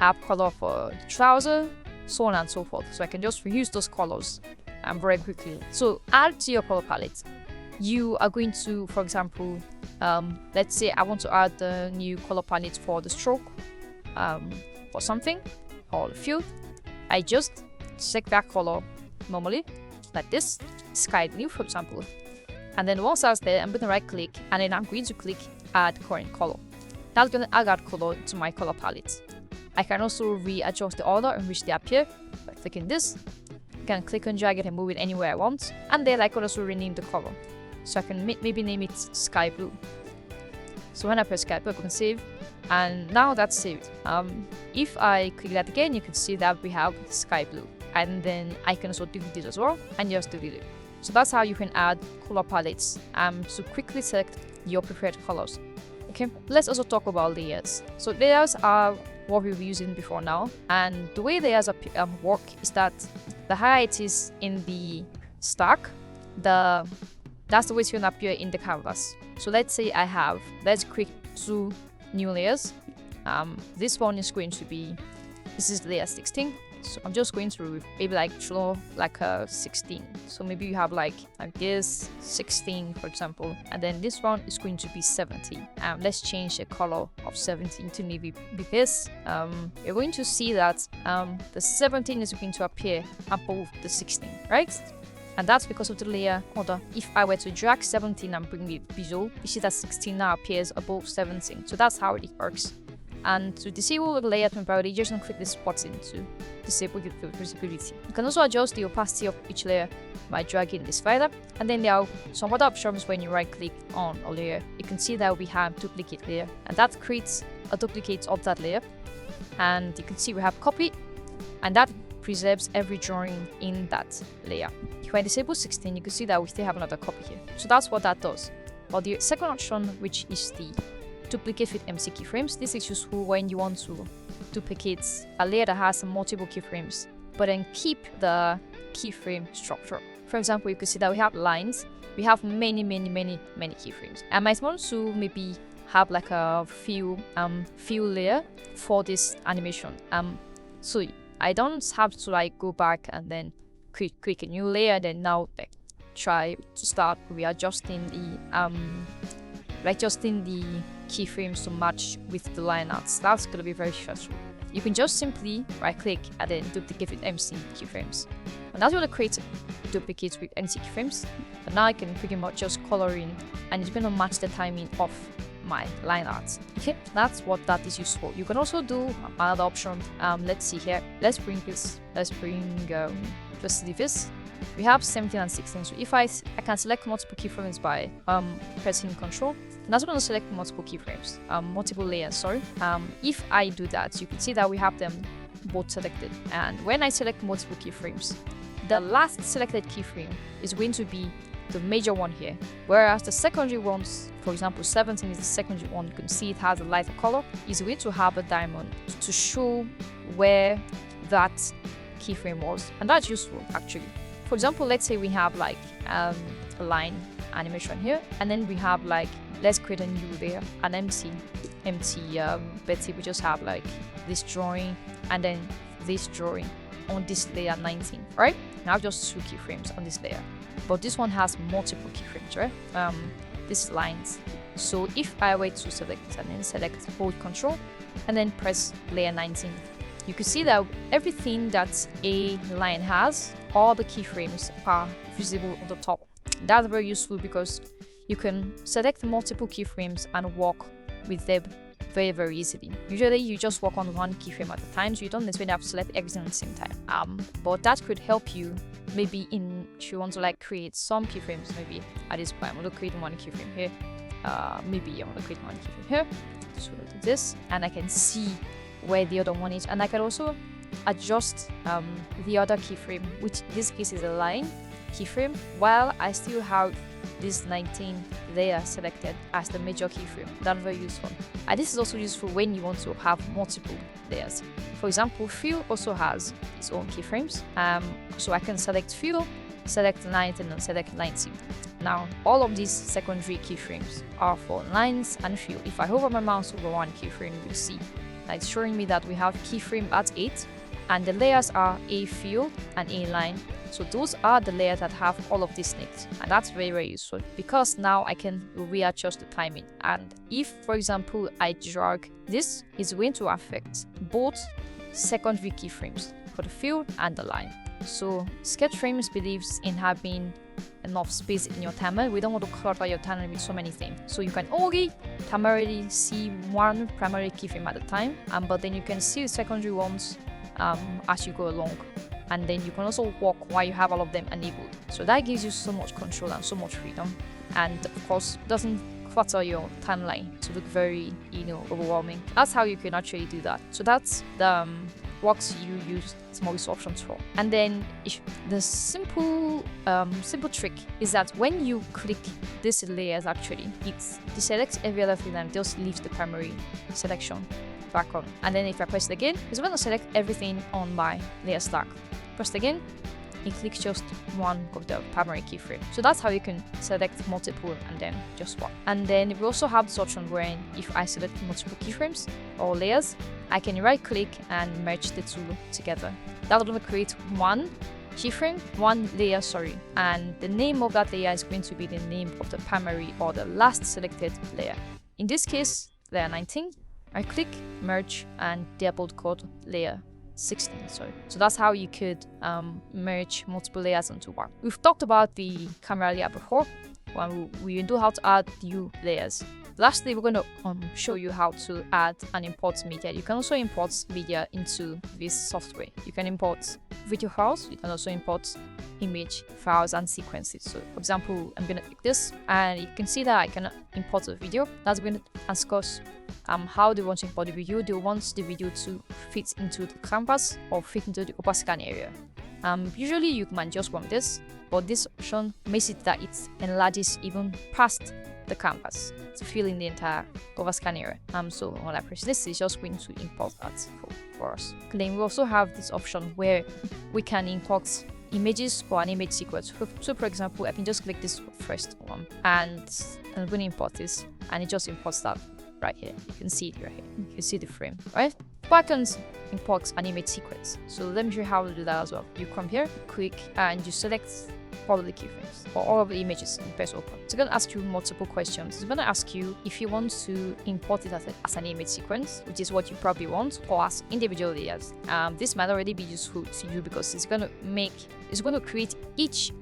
I have color for the trouser, so on and so forth. So I can just reuse those colors very quickly. So add to your color palette. You are going to, for example, let's say I want to add the new color palette for the stroke for something or the field. I just select that color normally, like this, sky blue for example. And then once that's there, I'm going to right click and then I'm going to click add current color. That's going to add that color to my color palette. I can also readjust the order in which they appear by clicking this. I can click and drag it and move it anywhere I want. And then I can also rename the color. So I can maybe name it sky blue. So when I press sky blue, I can save. And now that's saved. If I click that again, you can see that we have sky blue. And then I can also delete this as well and just delete it. So that's how you can add color palettes to quickly select your preferred colors. Okay, let's also talk about layers. So layers are what we were using before now, and the way layers work is that the higher it is in the stack, that's the way it's going to appear in the canvas. So let's say let's create 2 new layers. This one is going to be, this is layer 16. So I'm just going to maybe draw a 16. So maybe you have like this 16 for example, and then this one is going to be 17. Let's change the color of 17 to maybe be this. You're going to see that the 17 is going to appear above the 16, right? And that's because of the layer order. If I were to drag 17 and bring it below, you see that 16 now appears above 17. So that's how it works. And to disable the layer temporarily, you just click this button to disable the visibility. You can also adjust the opacity of each layer by dragging this slider. And then there are some other options when you right click on a layer. You can see that we have duplicate layer, and that creates a duplicate of that layer. And you can see we have copy, and that preserves every drawing in that layer. If I disable 16, you can see that we still have another copy here. So that's what that does. But the second option, which is the duplicate with MC keyframes, this is useful when you want to duplicate a layer that has multiple keyframes, but then keep the keyframe structure. For example, you can see that we have lines. We have many keyframes. I might want to maybe have like a few layer for this animation. So I don't have to go back and then create a new layer, then now try to start readjusting the keyframes to match with the line arts. That's going to be very stressful. You can just simply right click and then duplicate with MC keyframes. And that's going to create duplicates with MC keyframes. But now I can pretty much just color in, and it's going to match the timing of my line art. Okay, that's what that is used for. You can also do another option. Let's see here. Let's bring just leave this. We have 17 and 16. So if I can select multiple keyframes by pressing Control, and that's going to select multiple keyframes, multiple layers. Sorry. If I do that, you can see that we have them both selected. And when I select multiple keyframes, the last selected keyframe is going to be the major one here, whereas the secondary ones, for example 17 is the secondary one, you can see it has a lighter color, is going to have a diamond to show where that keyframe was, and that's useful actually. For example, let's say we have a line animation here, and then we have let's create a new layer, an empty let's say we just have this drawing and then this drawing on this layer 19, right? Now just 2 keyframes on this layer, but this one has multiple keyframes, right? This lines. So if I were to select this and then select hold Control and then press layer 19, you can see that everything that a line has, all the keyframes are visible on the top That's very useful because you can select multiple keyframes and work with them very easily. Usually you just work on one keyframe at a time, so you don't necessarily have to select everything at the same time. But that could help you maybe if you want to like create some keyframes. Maybe at this point I'm going to create one keyframe here. Maybe I want to create one keyframe here. So I'll do this, and I can see where the other one is, and I can also adjust the other keyframe, which in this case is a line keyframe, while I still have this 19 layer selected as the major keyframe. That's very useful. And this is also useful when you want to have multiple layers. For example, fill also has its own keyframes. So I can select fill, select 19, and select 19. Now, all of these secondary keyframes are for lines and fill. If I hover my mouse over one keyframe, you'll see that it's showing me that we have keyframe at 8, and the layers are a fill and a line. So those are the layers that have all of these snakes, and that's very useful because now I can readjust the timing. And if, for example, I drag this, it's going to affect both secondary keyframes for the fill and the line. So Sketchframes believes in having enough space in your timeline. We don't want to clutter your timeline with so many things. So you can only primarily see one primary keyframe at a time, but then you can see the secondary ones as you go along. And then you can also walk while you have all of them enabled. So that gives you so much control and so much freedom. And of course, doesn't clutter your timeline to look very, overwhelming. That's how you can actually do that. So that's the works you use some of these options for. And then the simple trick is that when you click these layers, actually, it deselects every other thing and just leaves the primary selection back on. And then if I press it again, it's going to select everything on my layer stack. Press it again, it clicks just one of the primary keyframe. So that's how you can select multiple and then just one. And then we also have this option where if I select multiple keyframes or layers, I can right click and merge the two together. That will create one keyframe, one layer, and the name of that layer is going to be the name of the primary or the last selected layer. In this case, layer 19, I click merge and double code layer 16. So that's how you could merge multiple layers into one. We've talked about the camera layer before when we know how to add new layers. Lastly, we're going to show you how to add and import media. You can also import media into this software. You can import video files. You can also import image files and sequences. So for example, I'm going to click this and you can see that I can import a video. That's going to ask us how they want to import the video. They want the video to fit into the canvas or fit into the overscan area. Usually you can just want this, but this option makes it that it enlarges even past the canvas to fill in the entire overscan area. So when I press this, it's just going to import that for us. Then we also have this option where we can import images for an image sequence. So for example, I can just click this first one and I'm going to import this, and it just imports that right here. You can see it right here. You can see the frame, right? But I can import an image sequence. So let me show you how to do that as well. You come here, click, and you select all of the keyframes or all of the images and press open. It's going to ask you multiple questions. It's going to ask you if you want to import it as an image sequence, which is what you probably want, or as individual layers. This might already be useful to you because it's going to create each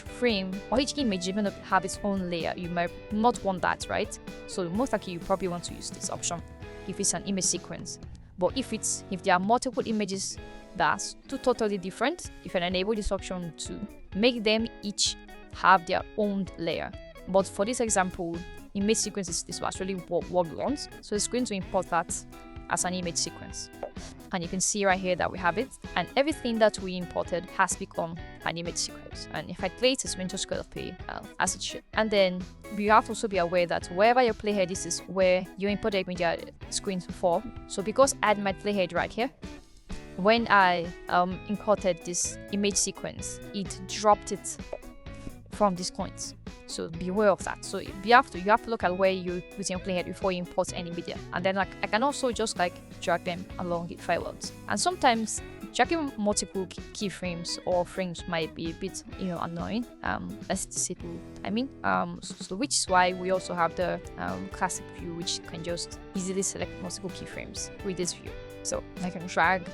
frame or each image is going to have its own layer. You might not want that, right? So most likely you probably want to use this option if it's an image sequence. But if there are multiple images that's totally different, you can enable this option to make them each have their own layer. But for this example, image sequence is actually what we want. So it's going to import that as an image sequence. And you can see right here that we have it, and everything that we imported has become an image sequence. And if I play it, it's going to just go play as it should. And then you have to also be aware that wherever your playhead is where you imported media screen for. So because I had my playhead right here, when I imported this image sequence, it dropped it from these points. So beware of that. So you have to look at where you put your playhead before you import any media. And then I can also just drag them along if I want. And sometimes dragging multiple keyframes or frames might be a bit annoying. Let's disable timing. So which is why we also have the classic view, which can just easily select multiple keyframes with this view. So I can drag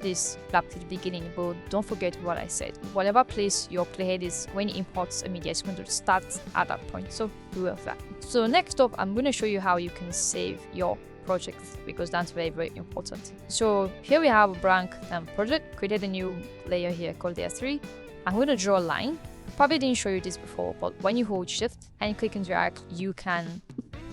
this back to the beginning, but don't forget what I said. Whatever place your playhead is, when it imports a media, it's going to start at that point. So do that. So next up, I'm going to show you how you can save your project, because that's very, very important. So here we have a blank project. Created a new layer here called layer 3. I'm going to draw a line. Probably didn't show you this before, but when you hold shift and click and drag, you can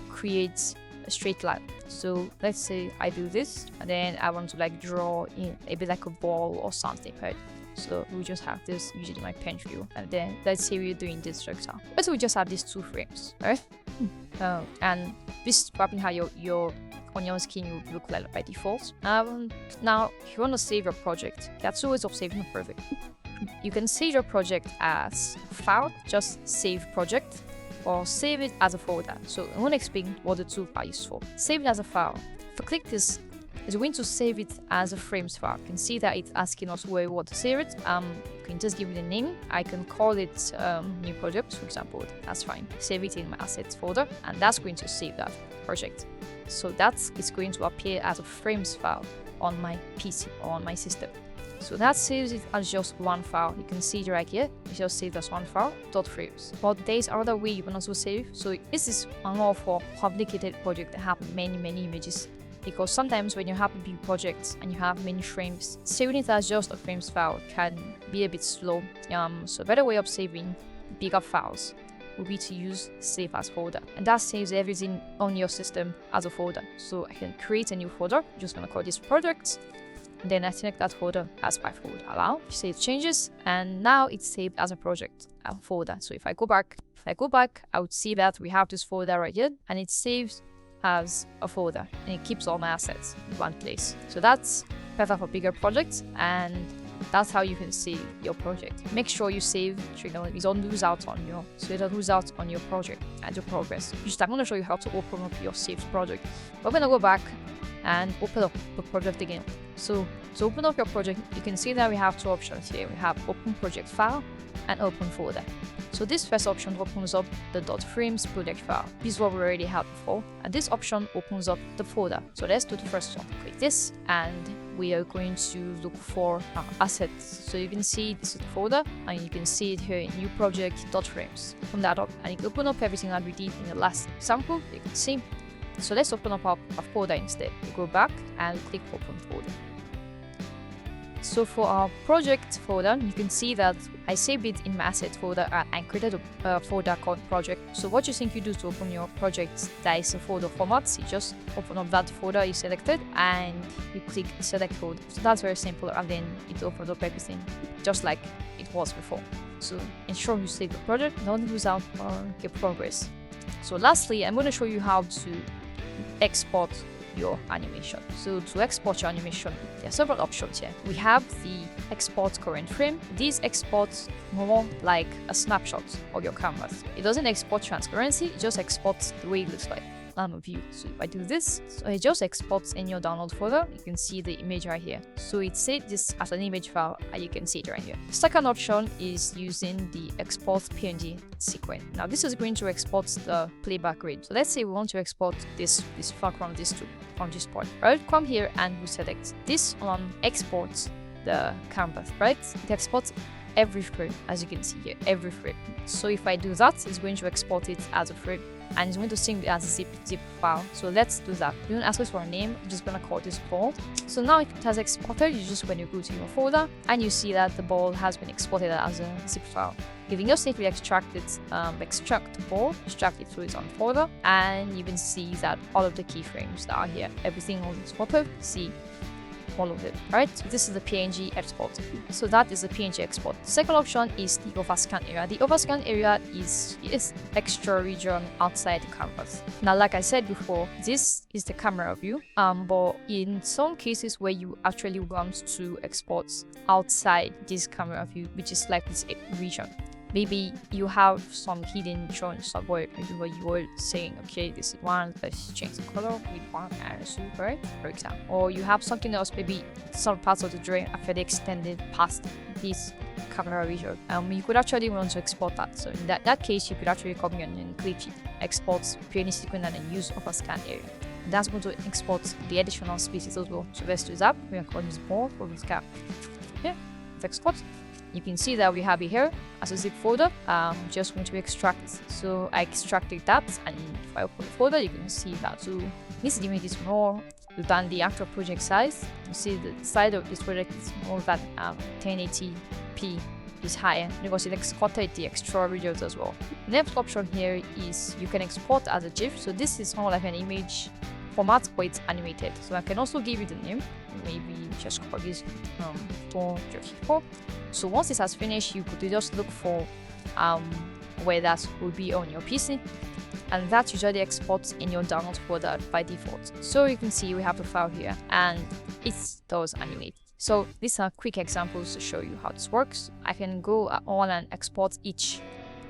create a straight line. So let's say I do this, and then I want to like draw in a bit like a ball or something, right? So we just have this using my pen tool, and then let's say we're doing this structure. But we just have these 2 frames, right? And this is probably how your on your screen will look like by default. Now, if you want to save your project, that's always of saving a project. You can save your project as a file, just save project, or save it as a folder. So I want to explain what the 2 are used for. Save it as a file. If I click this, it's going to save it as a frames file. You can see that it's asking us where we want to save it. You can just give it a name. I can call it new project, for example. That's fine. Save it in my assets folder, and that's going to save that project. So that's it's going to appear as a frames file on my PC or on my system. So that saves it as just one file. You can see it right here. It's just saved as one file, .frames. But there's another way you can also save. So this is more for complicated projects that have many images. Because sometimes when you have a big project and you have many frames, saving it as just a frames file can be a bit slow. So a better way of saving bigger files would be to use save as folder, and that saves everything on your system as a folder. So I can create a new folder. I'm just gonna call this project, and then I select that folder as by folder. Allow, save changes, and now it's saved as a project folder. So if I go back, I would see that we have this folder right here, and it saves as a folder, and it keeps all my assets in one place. So that's better for bigger projects, and that's how you can save your project. Make sure you save so you don't lose out on your project and your progress. I'm going to show you how to open up your saved project. We're going to go back and open up the project again. So to open up your project, you can see that we have 2 options here. We have open project file and open folder. So this first option opens up the .frames project file. This is what we already had before. And this option opens up the folder. So let's do the first one. Click this, and we are going to look for assets. So you can see this is the folder, and you can see it here in new project .frames. Open that up, and you can open up everything that we did in the last example. You can see. So let's open up our folder instead. We go back and click open folder. So for our project folder, you can see that I saved it in my asset folder and created a folder called project. So what you think you do to open your project that is a folder format, you just open up that folder you selected and you click select folder. So that's very simple, and then it opens up everything just like it was before. So ensure you save the project, don't lose out on your progress. So lastly, I'm going to show you how to export your animation. So to export your animation, there are several options here. We have the export current frame. This exports more like a snapshot of your canvas. It doesn't export transparency, it just exports the way it looks like. View. So if I do this, so it just exports in your download folder. You can see the image right here. So it saved this as an image file, and you can see it right here. The second option is using the export PNG sequence. Now this is going to export the playback rate. So let's say we want to export this file from this point. I'll come here and we select this on exports the canvas, right? It exports every frame, as you can see here, every frame. So if I do that, it's going to export it as a frame, and it's going to save it as a zip file. So let's do that. You don't ask us for a name, I'm just going to call this ball. So now if it has exported, you just when you go to your folder and you see that the ball has been exported as a zip file. You can just simply extract it, extract the ball, extract it to its own folder, and you can see that all of the keyframes that are here, everything on this photo, see all of it. Alright, so this is the PNG export. So that is the PNG export. The second option is the overscan area. The overscan area is extra region outside the canvas. Now, like I said before, this is the camera view. But in some cases where you actually want to export outside this camera view, which is like this region, maybe you have some hidden joints somewhere, maybe where you were saying, okay, this is one, let's change the color with one and super, right? For example. Or you have something else, maybe some parts of the drawing are fairly extended past this camera region. You could actually want to export that. So in that case, you could actually come in and click export PNG sequence and then use overscan area. That's going to export the additional species as well. So let's do that. We are calling this board for this cap. Here, let's export. You can see that we have it here as a zip folder. Just going to extract. So I extracted that, and if I open the folder, you can see that. So this image is more than the actual project size. You see the size of this project is more than 1080p is higher because it exported the extra videos as well. The next option here is you can export as a GIF. So this is more like an image format, but it's animated. So I can also give it a name. Maybe just call this .34. So once this has finished, you could just look for where that will be on your PC, and that usually exports in your downloads folder by default. So you can see we have a file here, and it does animate. So these are quick examples to show you how this works. I can go on and export each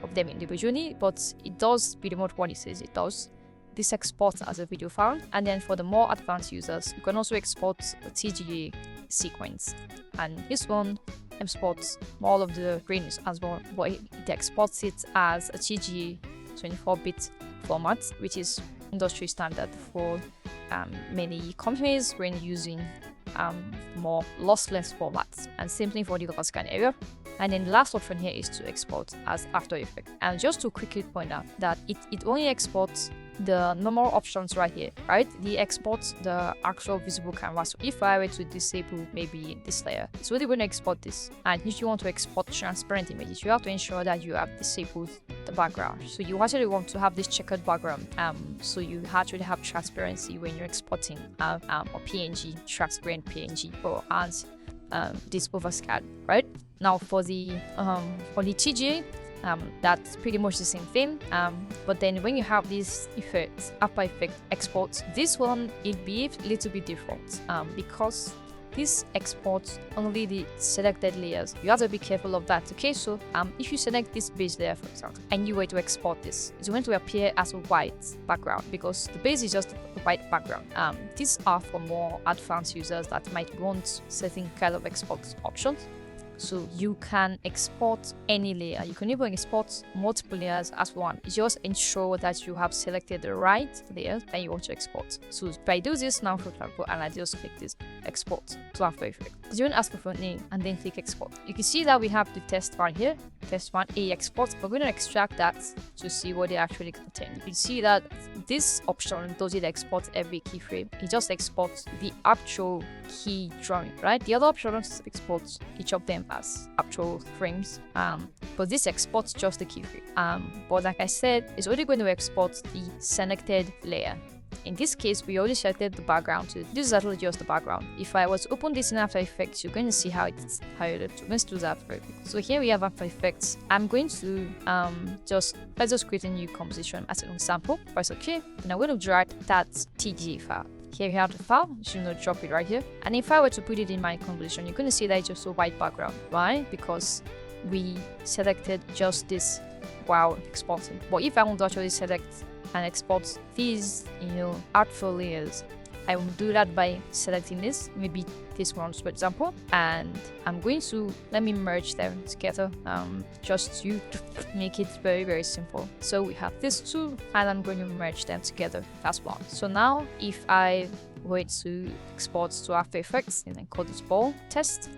of them individually, but it does pretty much what it says it does. This exports as a video file, and then for the more advanced users, you can also export a TGA sequence, and this one exports all of the frames as well, but it exports it as a TGA 24-bit format, which is industry standard for many companies when using more lossless formats, and same thing for the color scan area. And then the last option here is to export as After Effects. And just to quickly point out that it only exports the normal options right here, right? It exports the actual visible canvas. So if I were to disable maybe this layer, it's really going to export this. And if you want to export transparent images, you have to ensure that you have disabled the background. So you actually want to have this checkered background. So you actually have transparency when you're exporting a PNG, transparent PNG, or as this overscan, right? Now for the TGA, that's pretty much the same thing, but then when you have these effects, After Effects exports, this one it behaves a little bit different because this exports only the selected layers. You have to be careful of that. Okay, so if you select this base layer, for example, and you were to export this, it's going to appear as a white background because the base is just a white background. These are for more advanced users that might want certain kind of export options. So you can export any layer. You can even export multiple layers as one. Just ensure that you have selected the right layers that you want to export. So if I do this now, for example, and I just click this export to After Effects, it's going to ask for a name and then click export. You can see that we have the test one here, test one A export. We're going to extract that to see what they actually contain. You can see that this option doesn't export every keyframe. It just exports the actual key drawing, right? The other option exports each of them as actual frames, but this exports just the keyframe. But like I said, it's only going to export the selected layer. In this case, we already selected the background, so this is actually just the background. If I was to open this in After Effects, you're going to see how it's highlighted. So let's do that very quick. So here we have After Effects. I'm going to let's just create a new composition as an example. Press OK, and I'm going to drag that TGA file. Here we have the file, so I'm going to drop it right here. And if I were to put it in my composition, you're going to see that it's just a white background. Why? Because we selected just this while exporting. But if I want to actually select and export these, artful layers, I will do that by selecting this, maybe this one, for example, and I'm going to let me merge them together, just to make it very, very simple. So we have these two, and I'm going to merge them together as well. So now, if I were to export to After Effects, and then call this ball test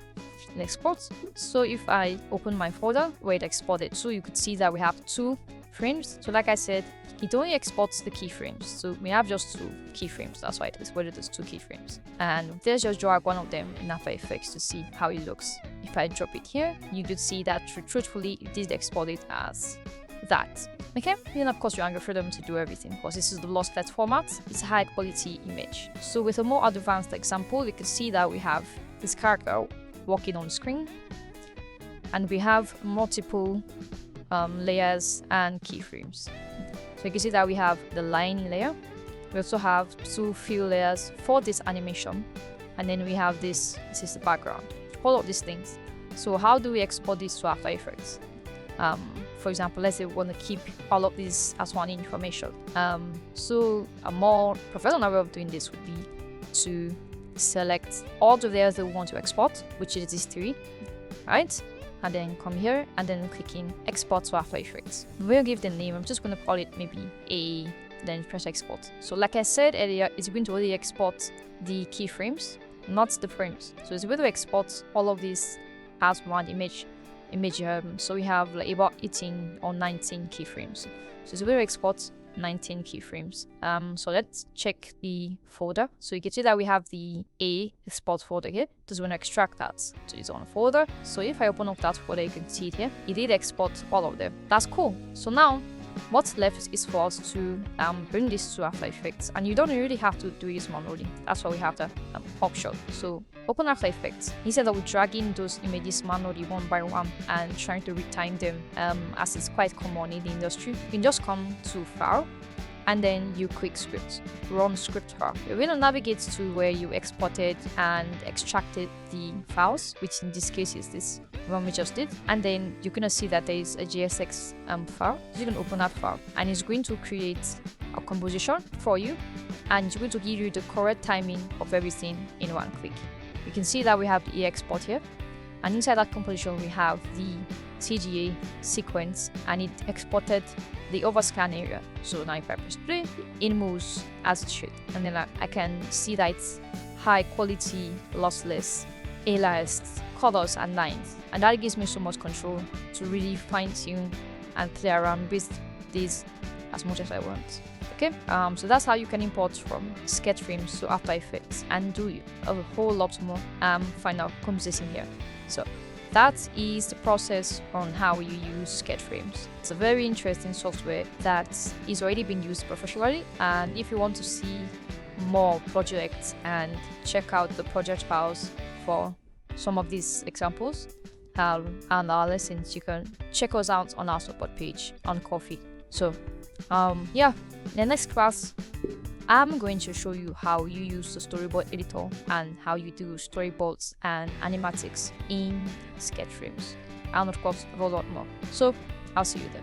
and export. So if I open my folder where it exported, so you could see that we have two frames. So like I said, it only exports the keyframes. So we have just two keyframes. That's why it is whether there's two keyframes. And let's just drag one of them in After Effects to see how it looks. If I drop it here, you could see that truthfully it did export it as that. Okay, then of course you can freedom to do everything because this is the lossless format. It's a high quality image. So with a more advanced example, you can see that we have this character walking on the screen, and we have multiple layers and keyframes. So you can see that we have the line layer. We also have two fill layers for this animation, and then we have this is the background. All of these things. So how do we export this to After Effects? For example, let's say we want to keep all of this as one information. So a more professional way of doing this would be to select all the layers that we want to export, which is these three, right? And then come here and then clicking export to After Effects. We'll give the name, I'm just going to call it maybe A then press export. So like I said earlier, it's going to only export the keyframes, not the frames. So it's going to export all of this as one image. So we have like about 18 or 19 keyframes. So it's going to export 19 keyframes. So let's check the folder. So you can see that we have the A export folder here. Just want to extract that to its own folder. So if I open up that folder, you can see it here. It did export all of them. That's cool. So now what's left is for us to bring this to After Effects, and you don't really have to do this manually. That's why we have the option. So open After Effects. Instead of dragging those images manually one by one and trying to retime them, as it's quite common in the industry, you can just come to File, and then you click Script, Run Script File. You're going to navigate to where you exported and extracted the files, which in this case is this one we just did, and then you're going to see that there is a JSX file. So you can open that file, and it's going to create a composition for you, and it's going to give you the correct timing of everything in one click. You can see that we have the export here, and inside that composition we have the CGA sequence, and it exported the overscan area. So now if I press play, it moves as it should, and then I can see that it's high quality, lossless, aliased colors and lines, and that gives me so much control to really fine tune and play around with these as much as I want. Okay, so that's how you can import from Sketchframes to After Effects and do a whole lot more final compositing here. So that is the process on how you use Sketchframes. It's a very interesting software that is already being used professionally, and if you want to see more projects and check out the project files for some of these examples and our lessons, you can check us out on our support page on Ko-fi. So yeah, in the next class I'm going to show you how you use the storyboard editor and how you do storyboards and animatics in Sketchframes, and of course a whole lot more. So I'll see you there.